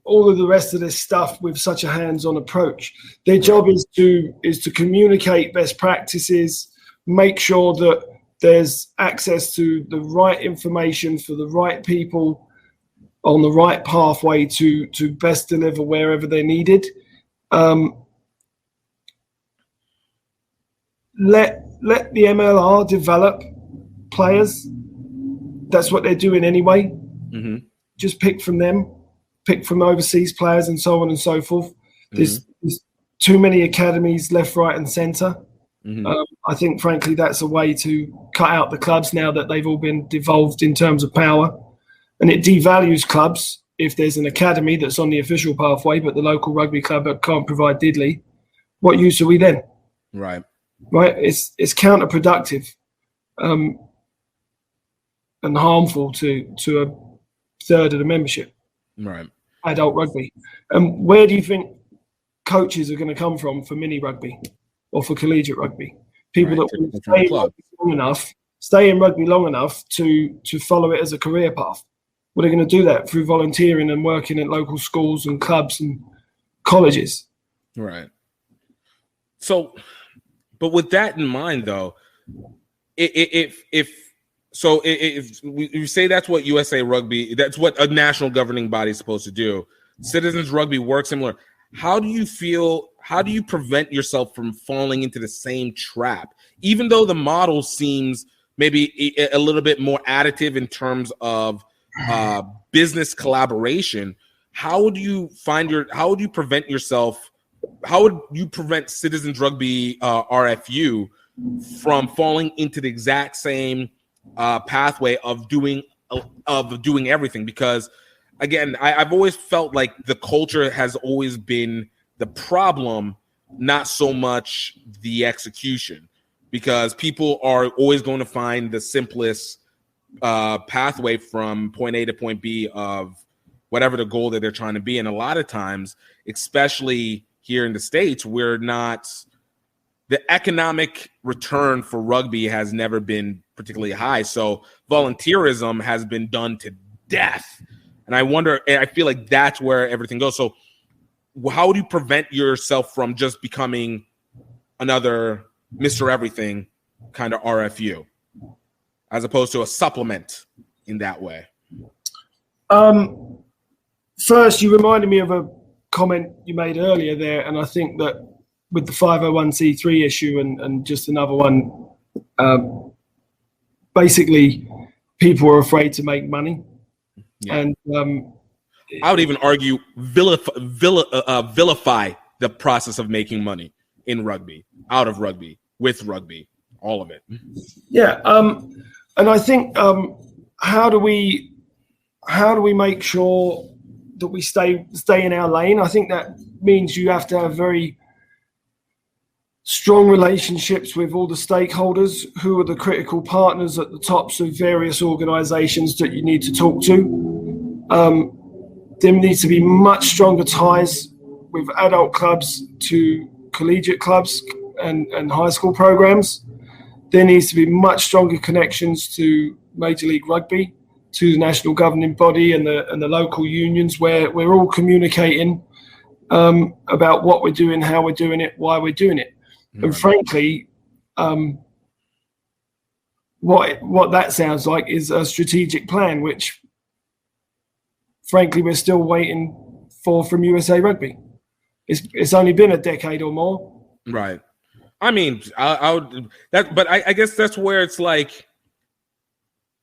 all of the rest of this stuff with such a hands-on approach. Their job is to communicate best practices, make sure that there's access to the right information for the right people on the right pathway to best deliver wherever they're needed. Let the MLR develop players. That's what they're doing anyway. Mm-hmm. Just pick from them, pick from overseas players and so on and so forth. Mm-hmm. There's too many academies left, right and centre. Mm-hmm. I think, frankly, that's a way to cut out the clubs now that they've all been devolved in terms of power. And it devalues clubs if there's an academy that's on the official pathway, but the local rugby club can't provide diddly. What use are we then? Right. It's counterproductive and harmful to a third of the membership. Right. Adult rugby. And where do you think coaches are going to come from for mini rugby or for collegiate rugby? People that will stay in rugby long enough to follow it as a career path. Well, they're going to do that through volunteering and working at local schools and clubs and colleges. Right. So, but with that in mind, though, if we say that's what USA Rugby, that's what a national governing body is supposed to do. Citizens Rugby works similar. How do you prevent yourself from falling into the same trap? Even though the model seems maybe a little bit more additive in terms of business collaboration, how would you prevent Citizens Rugby RFU from falling into the exact same pathway of doing everything? Because again, I've always felt like the culture has always been the problem, not so much the execution, because people are always going to find the simplest pathway from point A to point B of whatever the goal that they're trying to be. And a lot of times, especially here in the States, the economic return for rugby has never been particularly high. So volunteerism has been done to death. And I feel like that's where everything goes. So how do you prevent yourself from just becoming another Mr. Everything kind of RFU, as opposed to a supplement in that way? First, you reminded me of a comment you made earlier there, and I think that with the 501c3 issue and just another one, basically people are afraid to make money. Yeah. And I would even argue vilify the process of making money in rugby, out of rugby, with rugby, all of it. Yeah, and I think how do we make sure that we stay in our lane? I think that means you have to have very strong relationships with all the stakeholders who are the critical partners at the tops of various organizations that you need to talk to. There needs to be much stronger ties with adult clubs to collegiate clubs and high school programs. There needs to be much stronger connections to Major League Rugby, to the national governing body and the local unions, where we're all communicating about what we're doing, how we're doing it, why we're doing it. Mm-hmm. And frankly, what that sounds like is a strategic plan, which frankly we're still waiting for from USA Rugby. It's only been a decade or more. Right. I mean, I guess that's where it's like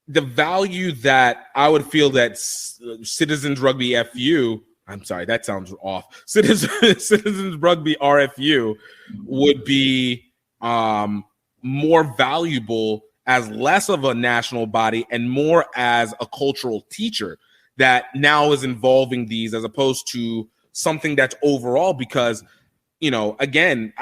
the value that I would feel that Citizens Rugby FU, I'm sorry, that sounds off. Citizens Rugby RFU would be more valuable as less of a national body and more as a cultural teacher that now is involving these, as opposed to something that's overall. Because, you know, again,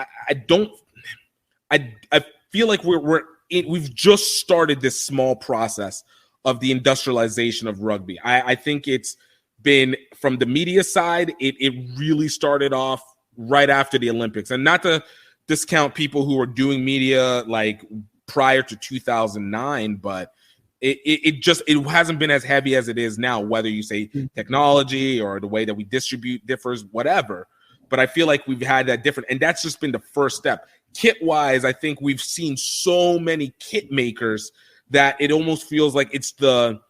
I feel like we've just started this small process of the industrialization of rugby. I think it's been, from the media side, it really started off right after the Olympics. And not to discount people who are doing media like prior to 2009, but it hasn't been as heavy as it is now, whether you say technology or the way that we distribute differs, whatever. But I feel like we've had that different, and that's just been the first step. Kit-wise, I think we've seen so many kit makers that it almost feels like it's the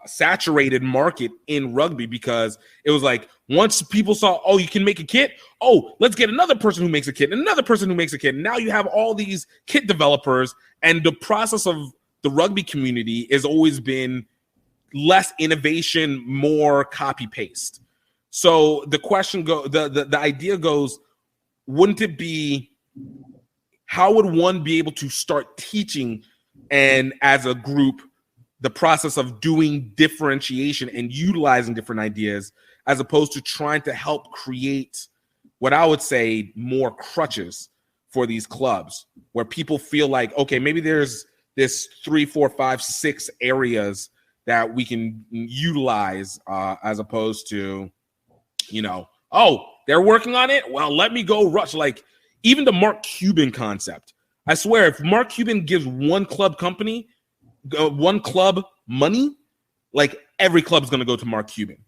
saturated market in rugby, because it was like once people saw, oh, you can make a kit, oh, let's get another person who makes a kit, and another person who makes a kit. And now you have all these kit developers, and the process of the rugby community has always been less innovation, more copy paste. So the question the idea goes, wouldn't it be, how would one be able to start teaching and as a group the process of doing differentiation and utilizing different ideas, as opposed to trying to help create what I would say more crutches for these clubs, where people feel like, okay, maybe there's this 3, 4, 5, 6 areas that we can utilize, as opposed to, oh, they're working on it, well, let me go rush. Like even the Mark Cuban concept, I swear, if Mark Cuban gives one club money, like every club is going to go to Mark Cuban.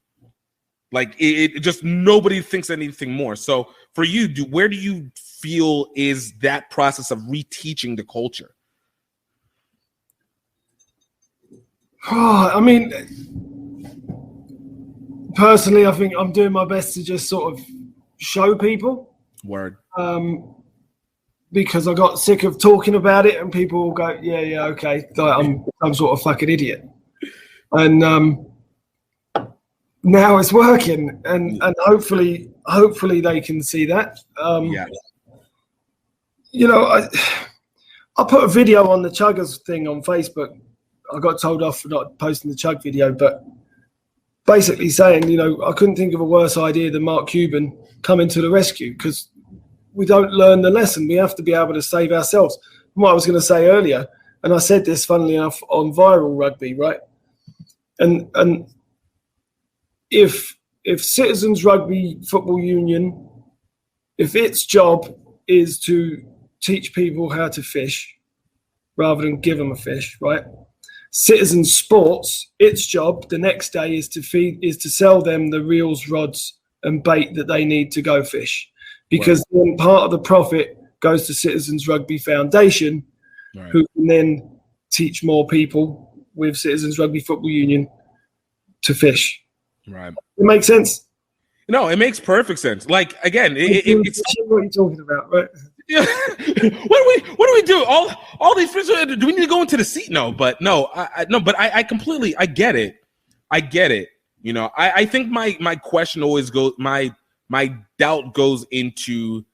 Like it just, nobody thinks anything more. So for you, where do you feel is that process of reteaching the culture? I mean, personally, I think I'm doing my best to just sort of show people. Word. Because I got sick of talking about it, and people will go, yeah, okay, like I'm some sort of fucking idiot. And now it's working, and hopefully they can see that. I put a video on the Chuggers thing on Facebook. I got told off for not posting the Chug video, but basically saying, I couldn't think of a worse idea than Mark Cuban coming to the rescue, because we don't learn the lesson. We have to be able to save ourselves. And what I was going to say earlier, and I said this funnily enough on Viral Rugby, right? And if Citizens Rugby Football Union, if its job is to teach people how to fish rather than give them a fish, right? Citizens Sports, its job the next day is to sell them the reels, rods, and bait that they need to go fish, because then part of the profit goes to Citizens Rugby Foundation, who can then teach more people with Citizens Rugby Football Union to fish. Right. It makes sense. No, it makes perfect sense. Like again, it's what are you talking about, right? Yeah. What do we do? All these fish. Do we need to go into the seat? No, but I completely get it. I get it. I think my question always goes, my doubt goes into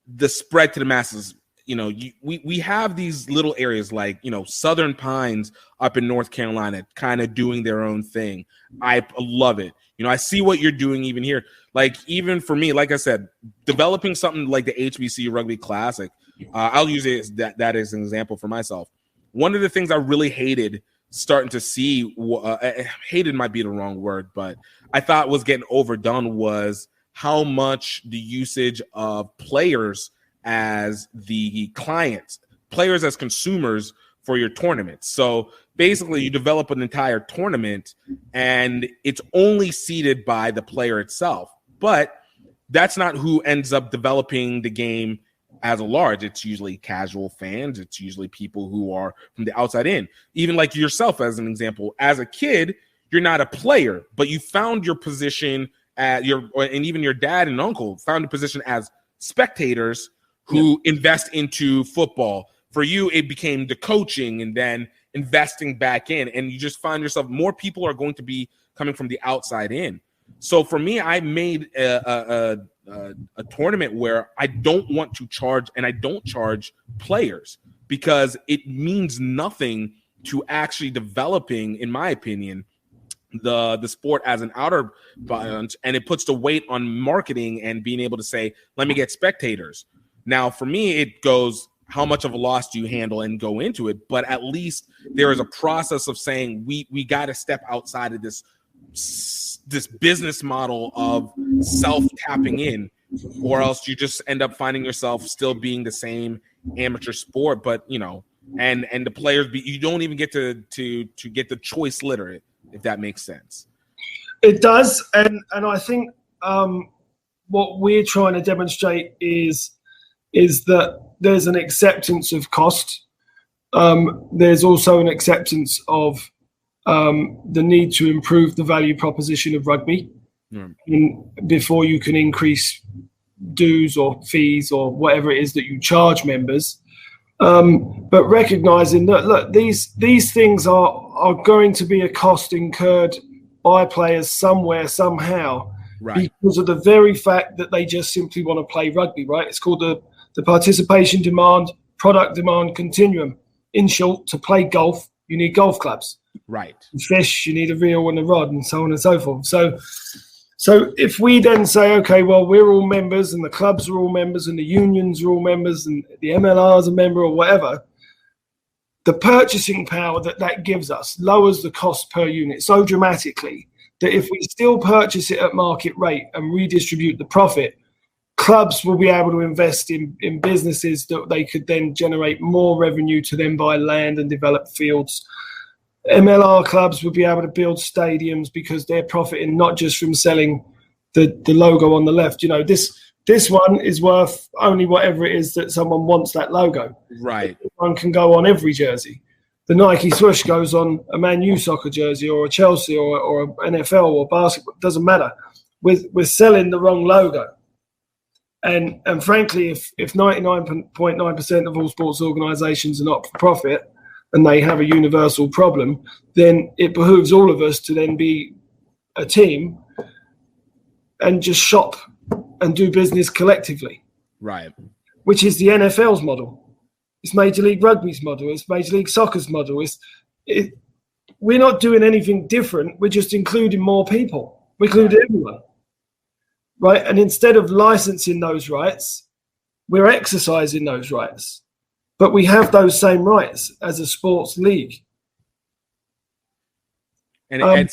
the spread to the masses. We have these little areas like, Southern Pines up in North Carolina kind of doing their own thing. I love it. I see what you're doing even here. Like, even for me, like I said, developing something like the HBC Rugby Classic, I'll use it that as an example for myself. One of the things I really hated starting to see, hated might be the wrong word, but I thought was getting overdone, was how much the usage of players as the clients, players as consumers for your tournament. So basically you develop an entire tournament and it's only seeded by the player itself, but that's not who ends up developing the game as a large. It's usually casual fans. It's usually people who are from the outside in. Even like yourself, as an example, as a kid, you're not a player, but you found your position and even your dad and uncle found a position as spectators who invest into football. For you, it became the coaching and then investing back in, and you just find yourself, more people are going to be coming from the outside in. So for me, I made a tournament where I don't want to charge, and I don't charge players, because it means nothing to actually developing, in my opinion, the sport as an outer bunch, and it puts the weight on marketing and being able to say, let me get spectators. Now, for me, it goes, how much of a loss do you handle and go into it? But at least there is a process of saying we got to step outside of this business model of self-tapping in, or else you just end up finding yourself still being the same amateur sport. But and the players you don't even get to get the choice litter, if that makes sense. It does, and I think what we're trying to demonstrate is that there's an acceptance of cost. There's also an acceptance of the need to improve the value proposition of rugby before you can increase dues or fees or whatever it is that you charge members. But recognizing that, look, these things are going to be a cost incurred by players somewhere, somehow, because of the very fact that they just simply want to play rugby, right? It's called the participation demand, product demand continuum. In short, to play golf, you need golf clubs. Right. To fish, you need a reel and a rod, and so on and so forth. So if we then say, okay, well, we're all members, and the clubs are all members, and the unions are all members, and the MLR is a member, or whatever, the purchasing power that gives us lowers the cost per unit so dramatically that if we still purchase it at market rate and redistribute the profit, clubs will be able to invest in businesses that they could then generate more revenue to then buy land and develop fields. MLR clubs would be able to build stadiums because they're profiting not just from selling the logo on the left. This one is worth only whatever it is that someone wants that logo. Right. One can go on every jersey. The Nike swoosh goes on a Man U soccer jersey or a Chelsea or a NFL or basketball. It doesn't matter. We're selling the wrong logo. And frankly, if 99.9% of all sports organisations are not for profit and they have a universal problem, then it behooves all of us to then be a team and just shop and do business collectively. Right. Which is the NFL's model. It's Major League Rugby's model. It's Major League Soccer's model. We're not doing anything different. We're just including more people. We include everyone. Right? And instead of licensing those rights, we're exercising those rights. But we have those same rights as a sports league. And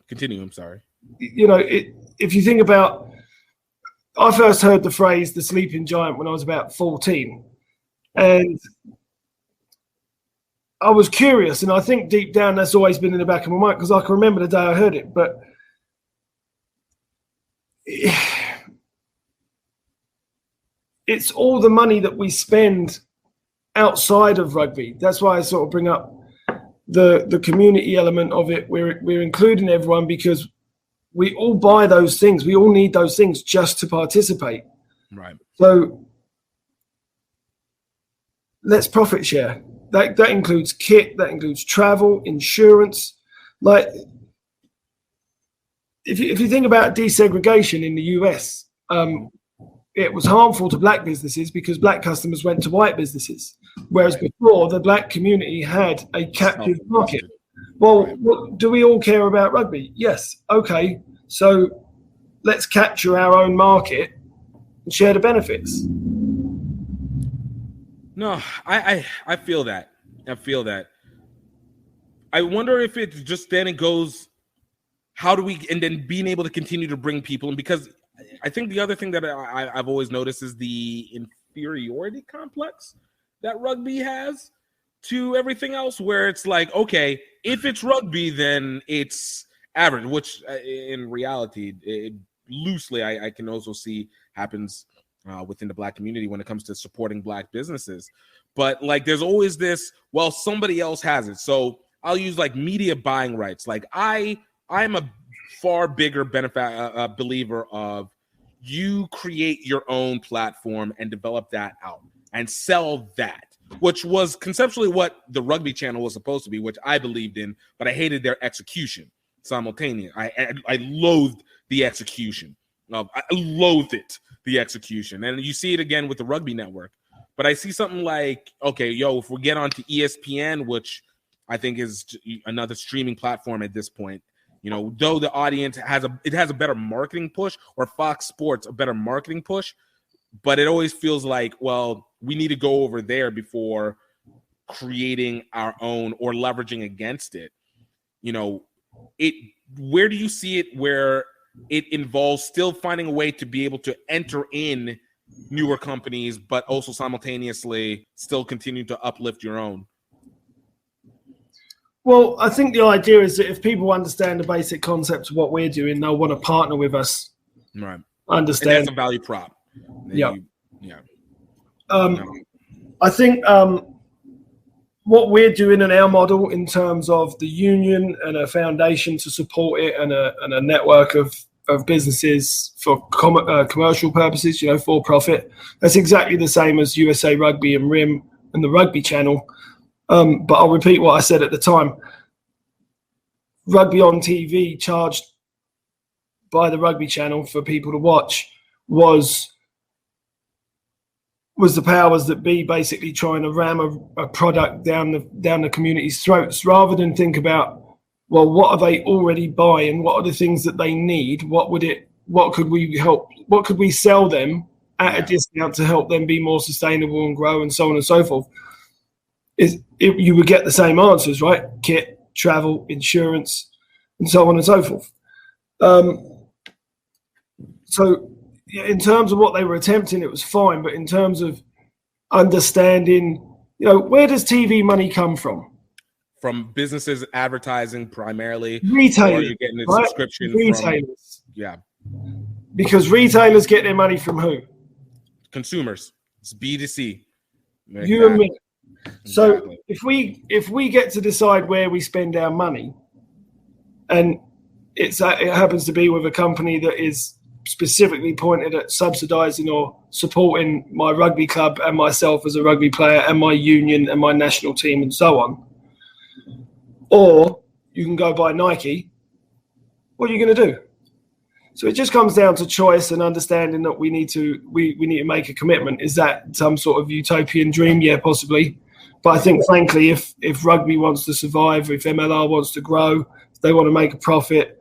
continue, I'm sorry. If you think about, I first heard the phrase "the sleeping giant" when I was about 14, and I was curious, and I think deep down that's always been in the back of my mind because I can remember the day I heard it. But it's all the money that we spend outside of rugby. That's why I sort of bring up the community element of it. We're including everyone because we all buy those things. We all need those things just to participate. Right. So let's profit share. That includes kit, that includes travel, insurance. Like if you think about desegregation in the US, it was harmful to black businesses because black customers went to white businesses. Whereas before, the black community had a captive market. Well, do we all care about rugby? Yes. Okay. So let's capture our own market and share the benefits. No, I feel that. I feel that. I wonder if it's just then it goes, how do we, and then being able to continue to bring people in, because I think the other thing that I've always noticed is the inferiority complex that rugby has to everything else, where it's like, okay, if it's rugby, then it's average, which in reality, loosely, I can also see happens within the black community when it comes to supporting black businesses. But like, there's always this, well, somebody else has it. So I'll use like media buying rights. Like I'm a far bigger believer of you create your own platform and develop that out and sell that, which was conceptually what the Rugby Channel was supposed to be, which I believed in, but I hated their execution simultaneously. I loathed the execution. I loathed it, the execution. And you see it again with the Rugby Network. But I see something like, okay, if we get onto ESPN, which I think is another streaming platform at this point, though the audience has a better marketing push, or Fox Sports a better marketing push, but it always feels like, well, we need to go over there before creating our own or leveraging against it. Where do you see it where it involves still finding a way to be able to enter in newer companies, but also simultaneously still continue to uplift your own? Well, I think the idea is that if people understand the basic concept of what we're doing, they'll want to partner with us. Right. Understand. And that's a value prop. Yeah. Yeah. I think what we're doing in our model in terms of the union and a foundation to support it and a network of businesses for commercial purposes, for profit, that's exactly the same as USA Rugby and RIM and the Rugby Channel. But I'll repeat what I said at the time. Rugby on TV charged by the Rugby Channel for people to watch was the powers that be basically trying to ram a product down the community's throats, rather than think about, well, what are they already buying? What are the things that they need? What could we sell them at a discount to help them be more sustainable and grow, and so on and so forth? You would get the same answers, right? Kit, travel, insurance, and so on and so forth. So in terms of what they were attempting, it was fine. But in terms of understanding, where does TV money come from? From businesses advertising primarily. Retailers. Or you're getting a right? subscription Retailers. Yeah. Because retailers get their money from who? Consumers. It's B2C. You and me. So if we get to decide where we spend our money, and it happens to be with a company that is specifically pointed at subsidizing or supporting my rugby club and myself as a rugby player and my union and my national team and so on, or you can go buy Nike, what are you going to do? So it just comes down to choice and understanding that we need to make a commitment. Is that some sort of utopian dream? Yeah, possibly. But I think, frankly, if rugby wants to survive, if MLR wants to grow, if they want to make a profit,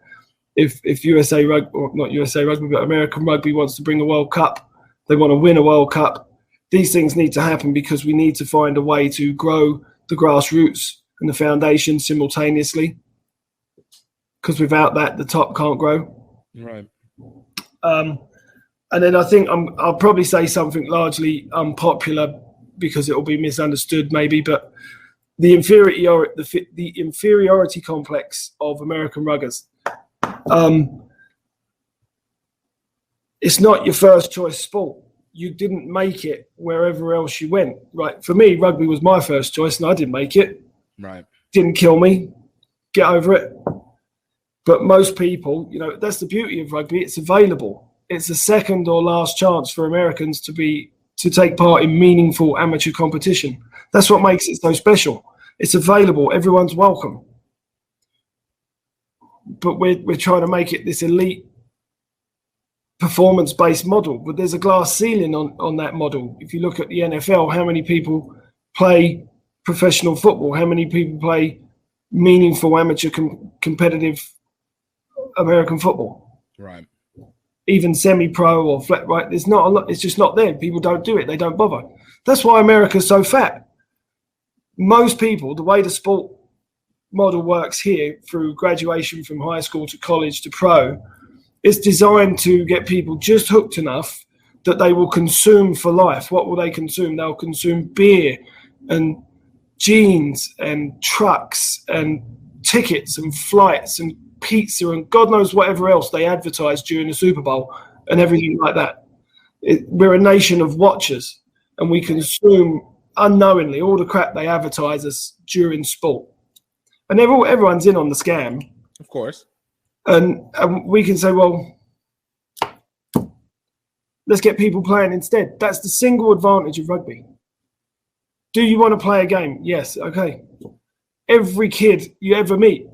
if USA Rugby, or not USA Rugby, but American Rugby wants to bring a World Cup, they want to win a World Cup, these things need to happen because we need to find a way to grow the grassroots and the foundation simultaneously. Because without that, the top can't grow. Right. And then I think I'll probably say something largely unpopular because it will be misunderstood maybe, but the inferiority complex of American ruggers. It's not your first choice sport. You didn't make it wherever else you went, right? For me, rugby was my first choice and I didn't make it. Right. Didn't kill me. Get over it. But most people, that's the beauty of rugby. It's available. It's a second or last chance for Americans to take part in meaningful amateur competition. That's what makes it so special. It's available. Everyone's welcome. But we're trying to make it this elite performance-based model. But there's a glass ceiling on that model. If you look at the NFL, how many people play professional football? How many people play meaningful amateur competitive American football? Right. Even semi-pro or flat, right? There's not a lot. It's just not there. People don't do it. They don't bother. That's why America's so fat. Most people, the way the sport model works here through graduation from high school to college to pro, it's designed to get people just hooked enough that they will consume for life. What will they consume? They'll consume beer and jeans and trucks and tickets and flights and pizza and God knows whatever else they advertise during the Super Bowl and everything like that. We're a nation of watchers and we consume unknowingly all the crap they advertise us during sport. And everyone's in on the scam. Of course. And we can say, well, let's get people playing instead. That's the single advantage of rugby. Do you want to play a game? Yes. Okay. Every kid you ever meet,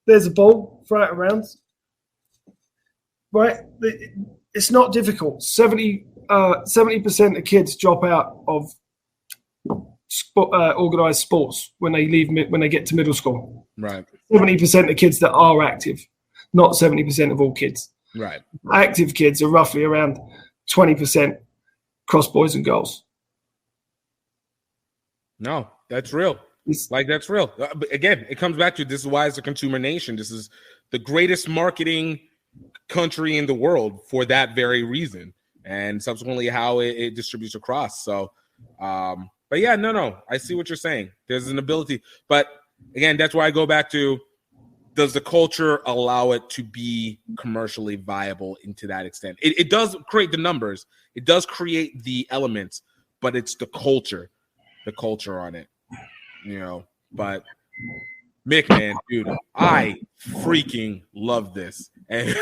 there's a ball, throw it around. Right? It's not difficult. 70% of kids drop out of organised sports when they get to middle school. Right. 70% of kids that are active, not 70% of all kids. Right. Active kids are roughly around 20% cross boys and girls. No, that's real. That's real. But again, it comes back to this is why it's a consumer nation. This is the greatest marketing country in the world for that very reason, and subsequently how it distributes across. So, but yeah, no, I see what you're saying. There's an ability, but again, that's why I go back to, does the culture allow it to be commercially viable into that extent? It does create the numbers. It does create the elements, but it's the culture on it, but Mick, man, dude, I freaking love this. And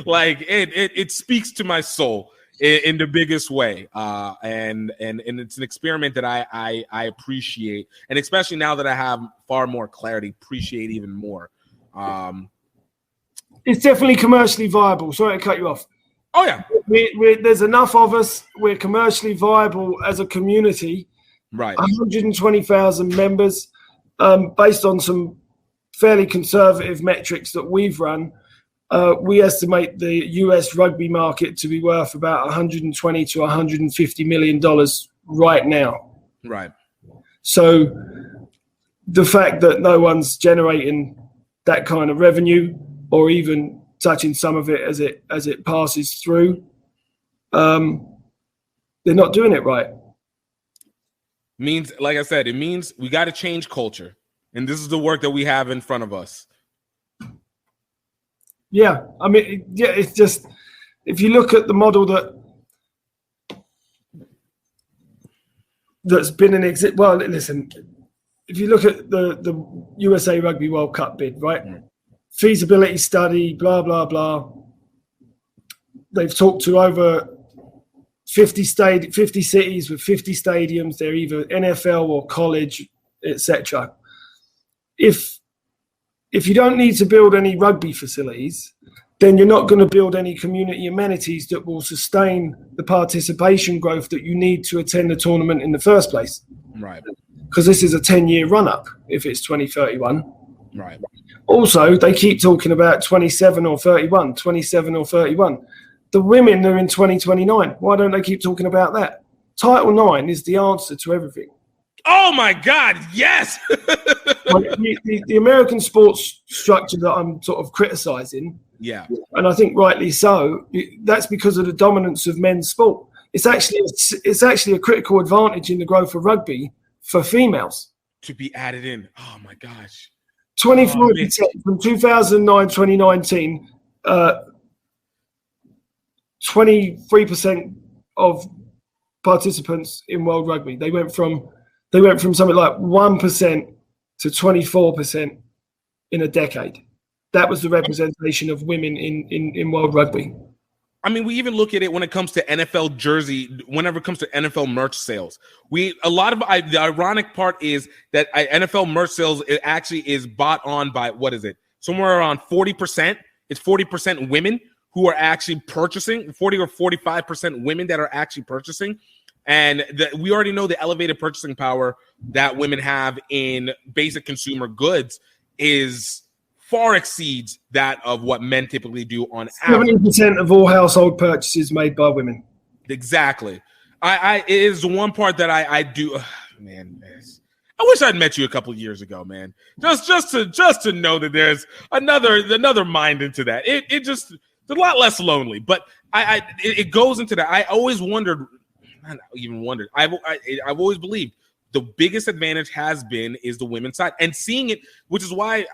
like it speaks to my soul in the biggest way. And it's an experiment that I appreciate. And especially now that I have far more clarity, appreciate even more. It's definitely commercially viable. Sorry to cut you off. Oh, yeah. There's enough of us. We're commercially viable as a community. Right. 120,000 members. Based on some fairly conservative metrics that we've run, we estimate the US rugby market to be worth about $120 to $150 million right now. Right. So the fact that no one's generating that kind of revenue or even touching some of it as it passes through, they're not doing it right. Means, like I said, it means we got to change culture, and this is the work that we have in front of us. Yeah, I mean, yeah, it's just, if you look at the model that's been an exit. Well, listen, if you look at the USA Rugby World Cup bid, right? Feasibility study, blah blah blah. They've talked to over 50 cities with 50 stadiums. They're either NFL or college, etc. If you don't need to build any rugby facilities, then you're not going to build any community amenities that will sustain the participation growth that you need to attend the tournament in the first place. Right. Because this is a 10-year run-up if it's 2031. Right. Also, they keep talking about 27 or 31. The women are in 2029. Why don't they keep talking about that? Title IX is the answer to everything. Oh, my God, yes! the American sports structure that I'm sort of criticising, yeah, and I think rightly so, that's because of the dominance of men's sport. It's actually a critical advantage in the growth of rugby for females. To be added in. Oh, my gosh. 24% from 2009, 2019, 23% of participants in World Rugby. They went from something like 1% to 24% in a decade. That was the representation of women in World Rugby. I mean, we even look at it when it comes to NFL jersey, whenever it comes to NFL merch sales. The ironic part is that NFL merch sales, it actually is bought on by, what is it? Somewhere around 40%. It's 40% women who are actually purchasing, 40 or 45% women that are actually purchasing. And we already know the elevated purchasing power that women have in basic consumer goods is far exceeds that of what men typically do on average. 70% of all household purchases made by women. Exactly. It is the one part that I do. Man, I wish I'd met you a couple of years ago, man. Just to know that there's another mind into that. It just, it's a lot less lonely. But it goes into that. I always wondered. Not even wondered. I've always believed the biggest advantage is the women's side, and seeing it, which is why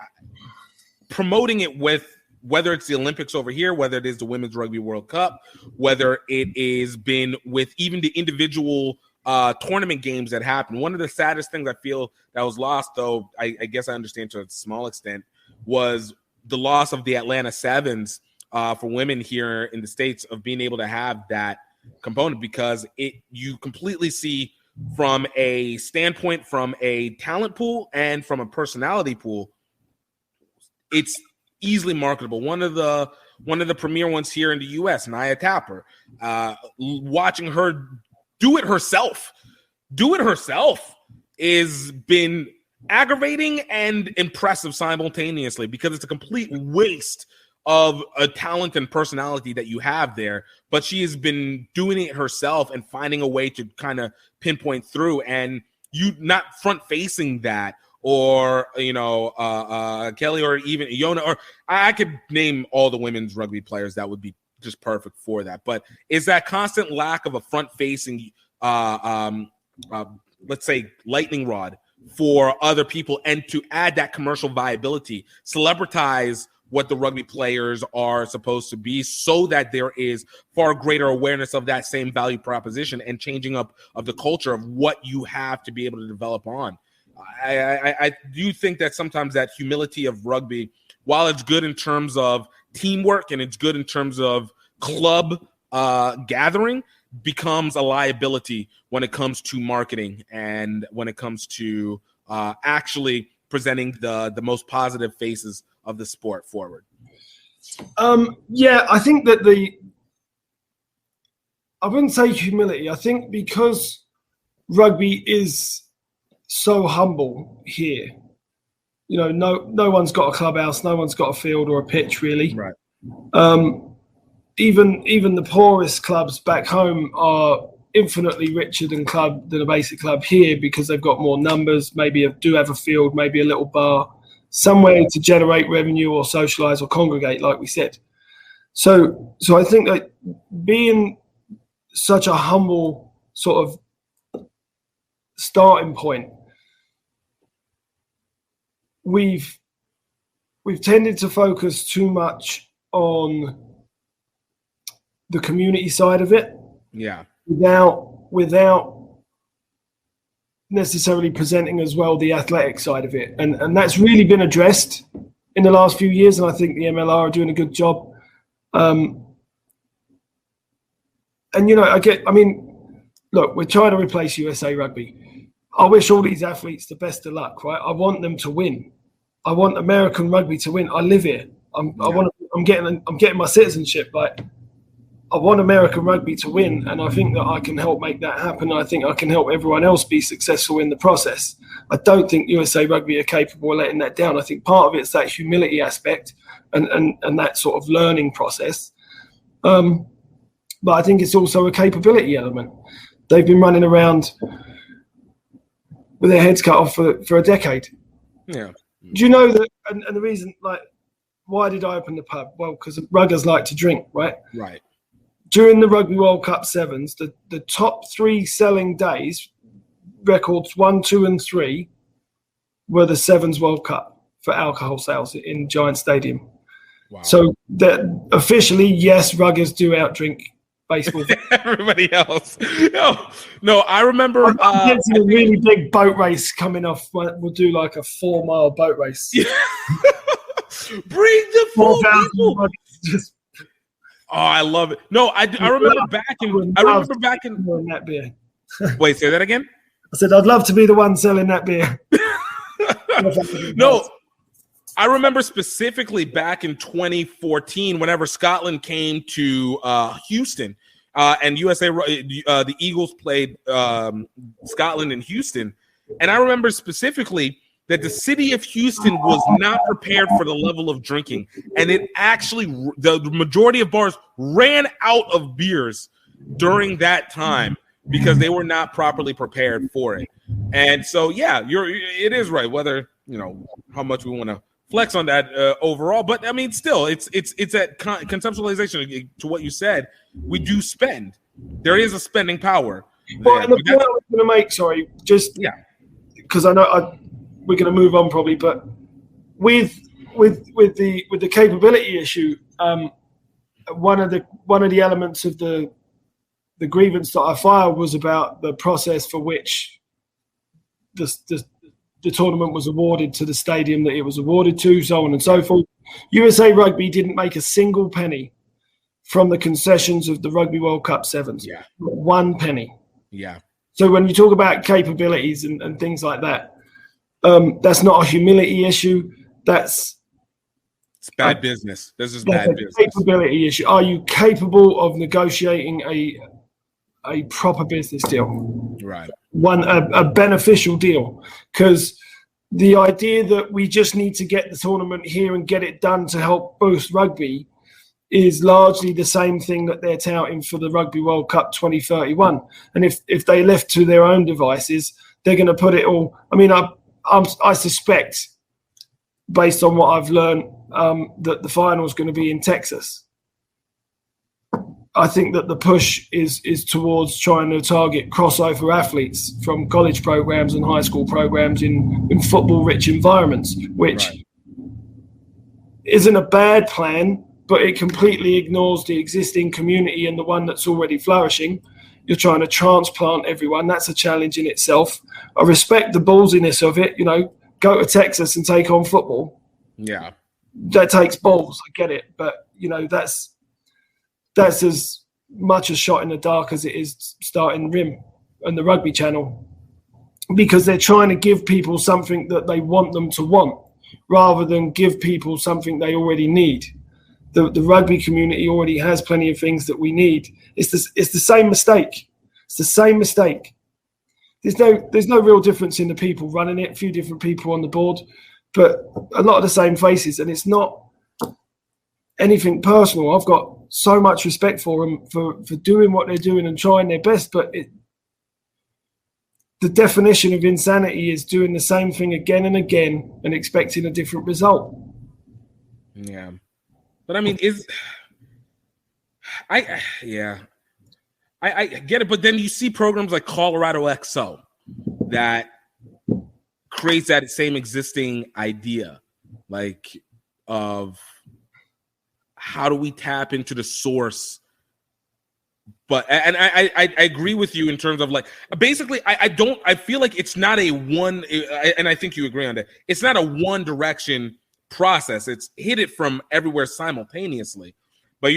promoting it with, whether it's the Olympics over here, whether it is the Women's Rugby World Cup, whether it is been with even the individual tournament games that happen. One of the saddest things I feel that was lost, though I guess I understand to a small extent, was the loss of the Atlanta Sevens for women here in the States, of being able to have that component, because you completely see from a standpoint, from a talent pool and from a personality pool, it's easily marketable. One of the premier ones here in the U.S., Nia Tapper, watching her do it herself is been aggravating and impressive simultaneously, because it's a complete waste of a talent and personality that you have there, but she has been doing it herself and finding a way to kind of pinpoint through, and you not front facing that or Kelly, or even Iona, or I could name all the women's rugby players that would be just perfect for that. But is that constant lack of a front-facing, let's say, lightning rod for other people, and to add that commercial viability, celebritize what the rugby players are supposed to be, so that there is far greater awareness of that same value proposition and changing up of the culture of what you have to be able to develop on. I do think that sometimes that humility of rugby, while it's good in terms of teamwork and it's good in terms of club gathering, becomes a liability when it comes to marketing and when it comes to actually presenting the most positive faces of the sport forward. I think that I wouldn't say humility. I think because rugby is so humble here, no one's got a clubhouse, no one's got a field or a pitch really. Right. Even the poorest clubs back home are infinitely richer than a basic club here, because they've got more numbers, maybe do have a field, maybe a little bar, somewhere to generate revenue or socialize or congregate, like we said. So I think that being such a humble sort of starting point, we've tended to focus too much on the community side of it, without necessarily presenting as well the athletic side of it, and that's really been addressed in the last few years, and I think the MLR are doing a good job. Look, we're trying to replace USA Rugby. I wish all these athletes the best of luck, right? I want them to win. I want American rugby to win. I live here. I'm getting my citizenship. Like, I want American rugby to win, and I think that I can help make that happen. I think I can help everyone else be successful in the process. I don't think USA Rugby are capable of letting that down. I think part of it's that humility aspect and that sort of learning process. But I think it's also a capability element. They've been running around with their heads cut off for a decade. Yeah. Do you know that? And the reason, why did I open the pub? Well, because ruggers like to drink, right? Right. During the Rugby World Cup Sevens, the top 3 selling days, records 1, 2, and 3, were the Sevens World Cup for alcohol sales in Giant Stadium. Wow. So that officially, yes, ruggers do outdrink baseball. Everybody else. No, I remember. A really big boat race coming off. We'll do like a 4-mile boat race. Yeah. Bring the 4,000 just. Oh, I love it. No, I remember back in that beer. Wait, say that again? I said I'd love to be the one selling that beer. No, I remember specifically back in 2014, whenever Scotland came to Houston, and the Eagles played Scotland in Houston, and I remember specifically that the city of Houston was not prepared for the level of drinking. And it actually, the majority of bars ran out of beers during that time because they were not properly prepared for it. And so, yeah, it is right, whether, how much we want to flex on that overall. But, I mean, still, it's that conceptualization to what you said. We do spend. There is a spending power. Well, and the point I was going to make, because I know we're going to move on probably, but with the capability issue, one of the elements of the grievance that I filed was about the process for which the tournament was awarded to the stadium that it was awarded to, so on and so forth. USA Rugby didn't make a single penny from the concessions of the Rugby World Cup Sevens. Yeah. Not 1 penny. Yeah. So when you talk about capabilities and things like that, that's not a humility issue. It's bad business. This is bad business. Capability issue. Are you capable of negotiating a proper business deal? Right. A beneficial deal. Because the idea that we just need to get the tournament here and get it done to help boost rugby is largely the same thing that they're touting for the Rugby World Cup 2031. And if they left to their own devices, they're going to put it all. I mean, I suspect, based on what I've learned, that the final is going to be in Texas. I think that the push is towards trying to target crossover athletes from college programs and high school programs in football-rich environments, which isn't a bad plan, but it completely ignores the existing community and the one that's already flourishing. You're trying to transplant everyone. That's a challenge in itself. I respect the ballsiness of it. Go to Texas and take on football. Yeah. That takes balls. I get it. But, that's as much a shot in the dark as it is starting Rim and the Rugby Channel, because they're trying to give people something that they want them to want rather than give people something they already need. The rugby community already has plenty of things that we need. It's the same mistake. It's the same mistake. There's no real difference in the people running it, a few different people on the board, but a lot of the same faces, and it's not anything personal. I've got so much respect for them for doing what they're doing and trying their best, but the definition of insanity is doing the same thing again and again and expecting a different result. Yeah. But I mean, I get it, but then you see programs like Colorado XO that creates that same existing idea, like of how do we tap into the source? But and I agree with you in terms of like basically I feel like it's not a one, and I think you agree on that. It's not a one direction process. It's hit it from everywhere simultaneously. But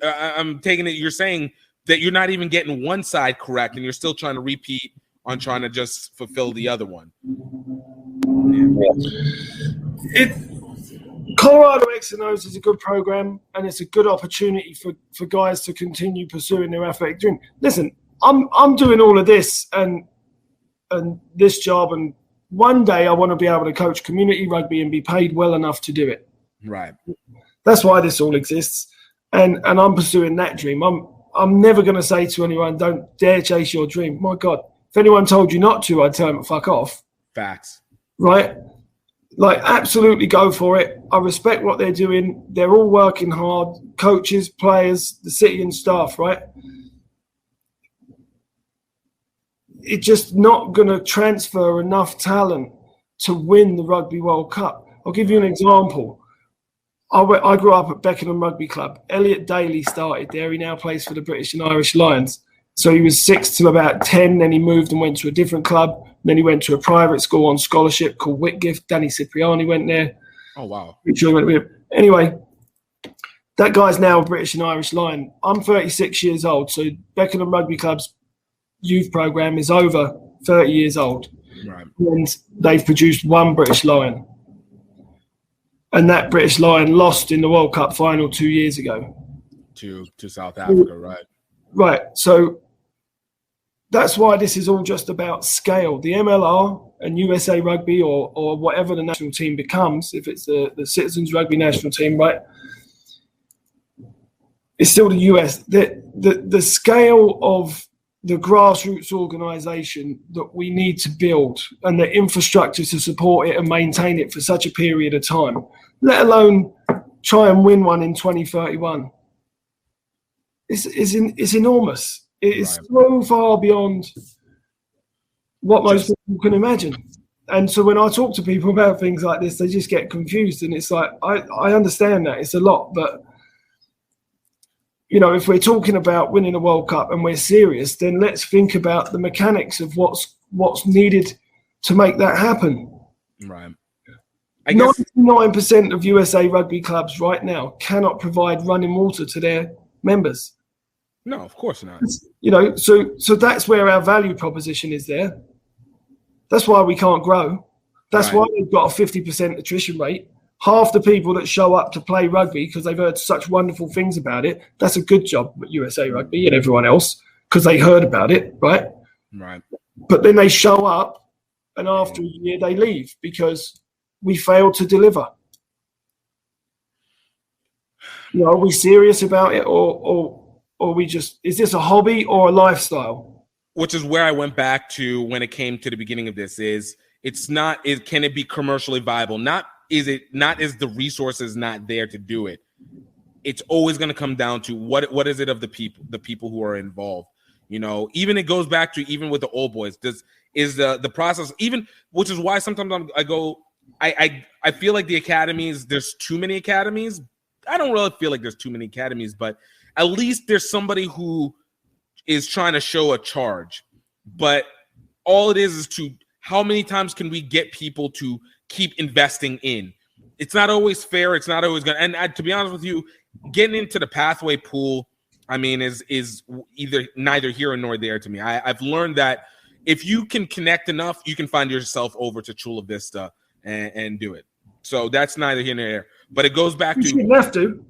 I'm taking it. You're saying that you're not even getting one side correct, and you're still trying to repeat on trying to just fulfill the other one. Colorado X&Os is a good program, and it's a good opportunity for guys to continue pursuing their athletic dream. Listen, I'm doing all of this and this job, and one day I want to be able to coach community rugby and be paid well enough to do it. Right. That's why this all exists, and I'm pursuing that dream. I'm never going to say to anyone, don't dare chase your dream. My God, if anyone told you not to, I'd tell them to fuck off. Facts. Right? Like, absolutely go for it. I respect what they're doing. They're all working hard. Coaches, players, the city and staff, right? It's just not going to transfer enough talent to win the Rugby World Cup. I'll give you an example. I grew up at Beckenham Rugby Club. Elliot Daly started there. He now plays for the British and Irish Lions. So he was 6 till about 10. Then he moved and went to a different club. Then he went to a private school on scholarship called Whitgift. Danny Cipriani went there. Oh, wow. Anyway, that guy's now a British and Irish Lion. I'm 36 years old. So Beckenham Rugby Club's youth program is over 30 years old. Right. And they've produced one British Lion. And that British Lion lost in the World Cup final 2 years ago. To South Africa, right? Right. So that's why this is all just about scale. The MLR and USA Rugby or whatever the national team becomes, if it's the Citizens Rugby national team, right? It's still the US. The scale of the grassroots organisation that we need to build and the infrastructure to support it and maintain it for such a period of time, let alone try and win one in 2031, is enormous. It is so far beyond what most people can imagine. And so when I talk to people about things like this, they just get confused. And it's like, I understand that. It's a lot, but if we're talking about winning a World Cup and we're serious, then let's think about the mechanics of what's needed to make that happen. Right. 99% of USA Rugby clubs right now cannot provide running water to their members. No, of course not. So that's where our value proposition is there. That's why we can't grow. That's why we've got a 50% attrition rate. Half the people that show up to play rugby because they've heard such wonderful things about it, that's a good job at USA Rugby and everyone else because they heard about it, right? Right. But then they show up and after a year they leave because we failed to deliver. Are we serious about it or we just, is this a hobby or a lifestyle? Which is where I went back to when it came to the beginning of this is It's not, can it be commercially viable? Not is the resources not there to do it. It's always going to come down to what is it of the people who are involved. Even it goes back to even with the old boys. Is the process even, which is why sometimes I feel like the academies, there's too many academies. I don't really feel like there's too many academies, but at least there's somebody who is trying to show a charge. But all it is to how many times can we get people to keep investing in? It's not always fair. It's not always good. And to be honest with you, getting into the pathway pool, I mean, is either neither here nor there to me. I've learned that if you can connect enough, you can find yourself over to Chula Vista and do it. So that's neither here nor there. But it goes back to you shouldn't have to.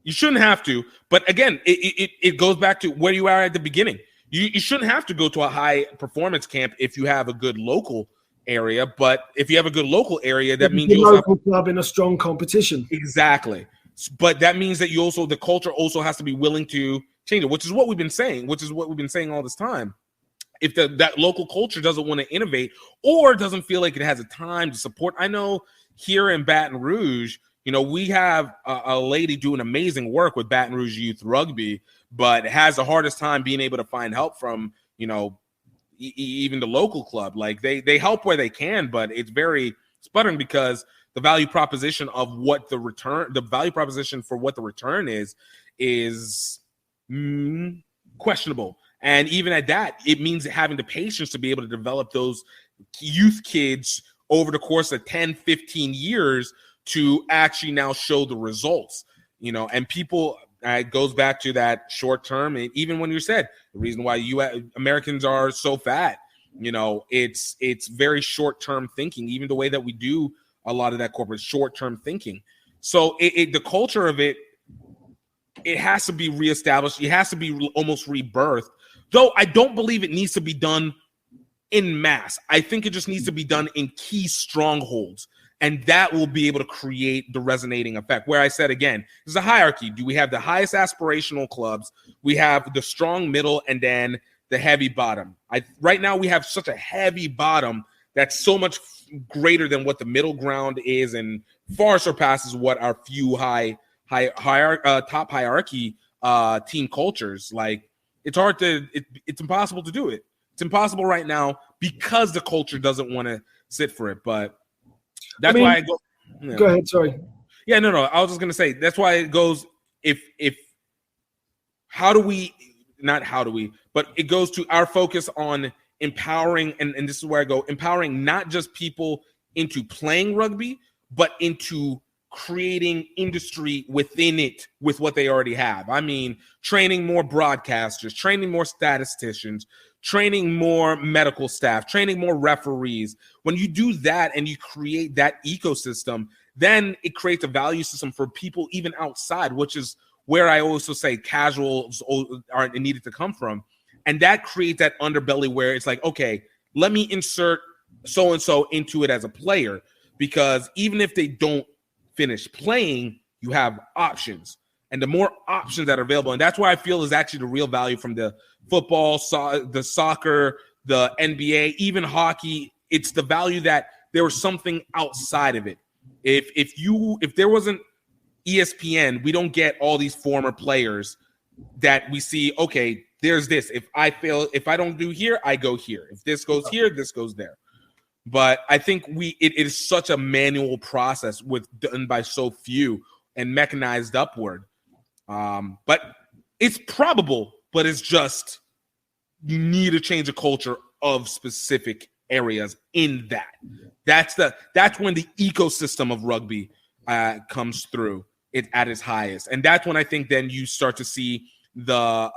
You shouldn't have to. But again, it goes back to where you are at the beginning. You shouldn't have to go to a high performance camp if you have a good local area. But if you have a good local area, that means you local club in a strong competition. Exactly. But that means that the culture also has to be willing to change it, which is what we've been saying, all this time. If that local culture doesn't want to innovate or doesn't feel like it has a time to support. I know here in Baton Rouge, we have a lady doing amazing work with Baton Rouge Youth Rugby, but has the hardest time being able to find help from, even the local club. Like they help where they can, but it's very sputtering because the value proposition for what the return is questionable. And even at that, it means having the patience to be able to develop those youth kids over the course of 10, 15 years to actually now show the results, and people, it goes back to that short term. And even when you said the reason why Americans are so fat, it's very short term thinking, even the way that we do a lot of that corporate short term thinking. So the culture of it has to be reestablished. It has to be almost rebirthed, though I don't believe it needs to be done in mass. I think it just needs to be done in key strongholds. And that will be able to create the resonating effect. Where I said, again, there's a hierarchy. Do we have the highest aspirational clubs? We have the strong middle and then the heavy bottom. Right now we have such a heavy bottom that's so much greater than what the middle ground is and far surpasses what our few top hierarchy team cultures. Like it's impossible to do it. It's impossible right now because the culture doesn't want to sit for it. But that's why I go. Go ahead. Sorry. Yeah, no. I was just gonna say that's why it goes. But it goes to our focus on empowering, and this is where I go, empowering not just people into playing rugby, but into creating industry within it with what they already have. I mean, training more broadcasters, training more statisticians, training more medical staff, training more referees. When you do that and you create that ecosystem, then it creates a value system for people even outside, which is where I also say casuals are needed to come from. And that creates that underbelly where it's like, okay, let me insert so-and-so into it as a player, because even if they don't finish playing, you have options. And the more options that are available, and that's why I feel is actually the real value from the football, the soccer, the NBA, even hockey. It's the value that there was something outside of it. If there wasn't ESPN, we don't get all these former players that we see. Okay, there's this. If I don't do here, I go here. If this goes here, this goes there. But I think it is such a manual process done by so few and mechanized upward. But it's probable, but it's just you need to change the culture of specific areas in that. That's when the ecosystem of rugby comes through it at its highest. And that's when I think then you start to see a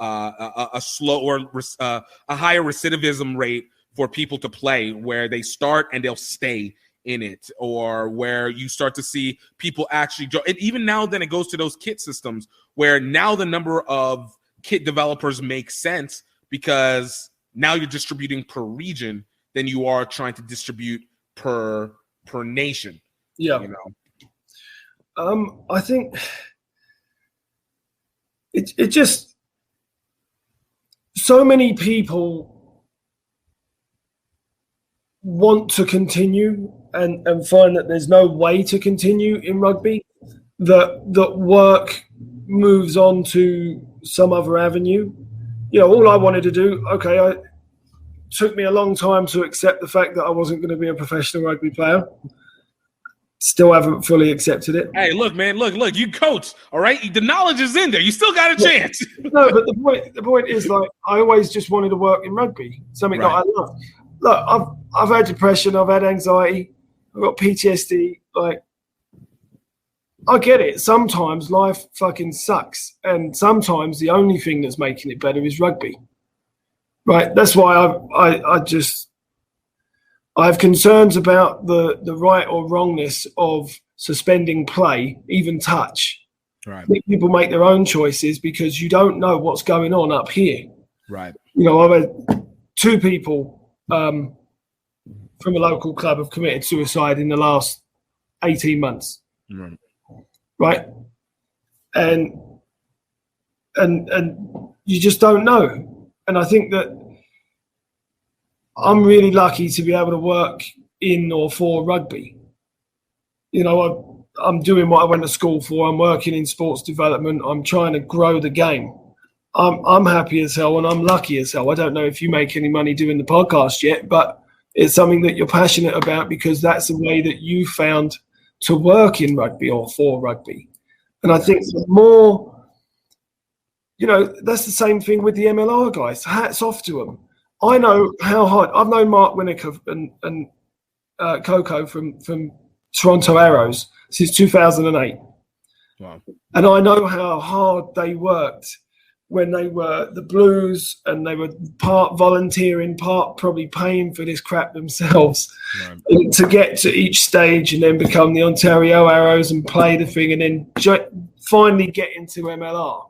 higher recidivism rate for people to play, where they start and they'll stay in it, or where you start to see people actually and even now then it goes to those kit systems where now the number of kit developers makes sense, because now you're distributing per region than you are trying to distribute per nation. Yeah. I think it just, so many people want to continue and find that there's no way to continue in rugby, that work moves on to some other avenue. All I wanted to do, it took me a long time to accept the fact that I wasn't going to be a professional rugby player. Still haven't fully accepted it. Hey, look, man, look, you coach, all right? The knowledge is in there. You still got a chance. No, but the point is, like, I always just wanted to work in rugby, something that I love. Look, I've had depression, I've had anxiety, I've got PTSD. Like, I get it. Sometimes life fucking sucks, and sometimes the only thing that's making it better is rugby. Right? That's why I have concerns about the right or wrongness of suspending play, even touch. Right. People make their own choices because you don't know what's going on up here. Right. I've had 2 people from a local club have committed suicide in the last 18 months. Right. Right. And you just don't know. And I think that I'm really lucky to be able to work in or for rugby. I'm doing what I went to school for. I'm working in sports development. I'm trying to grow the game. I'm happy as hell and I'm lucky as hell. I don't know if you make any money doing the podcast yet, but it's something that you're passionate about because that's the way that you found to work in rugby or for rugby. And I think the more, that's the same thing with the MLR guys. Hats off to them. I know how hard. I've known Mark Winnick and Coco from Toronto Arrows since 2008. Wow. And I know how hard they worked when they were the Blues and they were part volunteering, part probably paying for this crap themselves to get to each stage and then become the Ontario Arrows and play the thing and then finally get into MLR.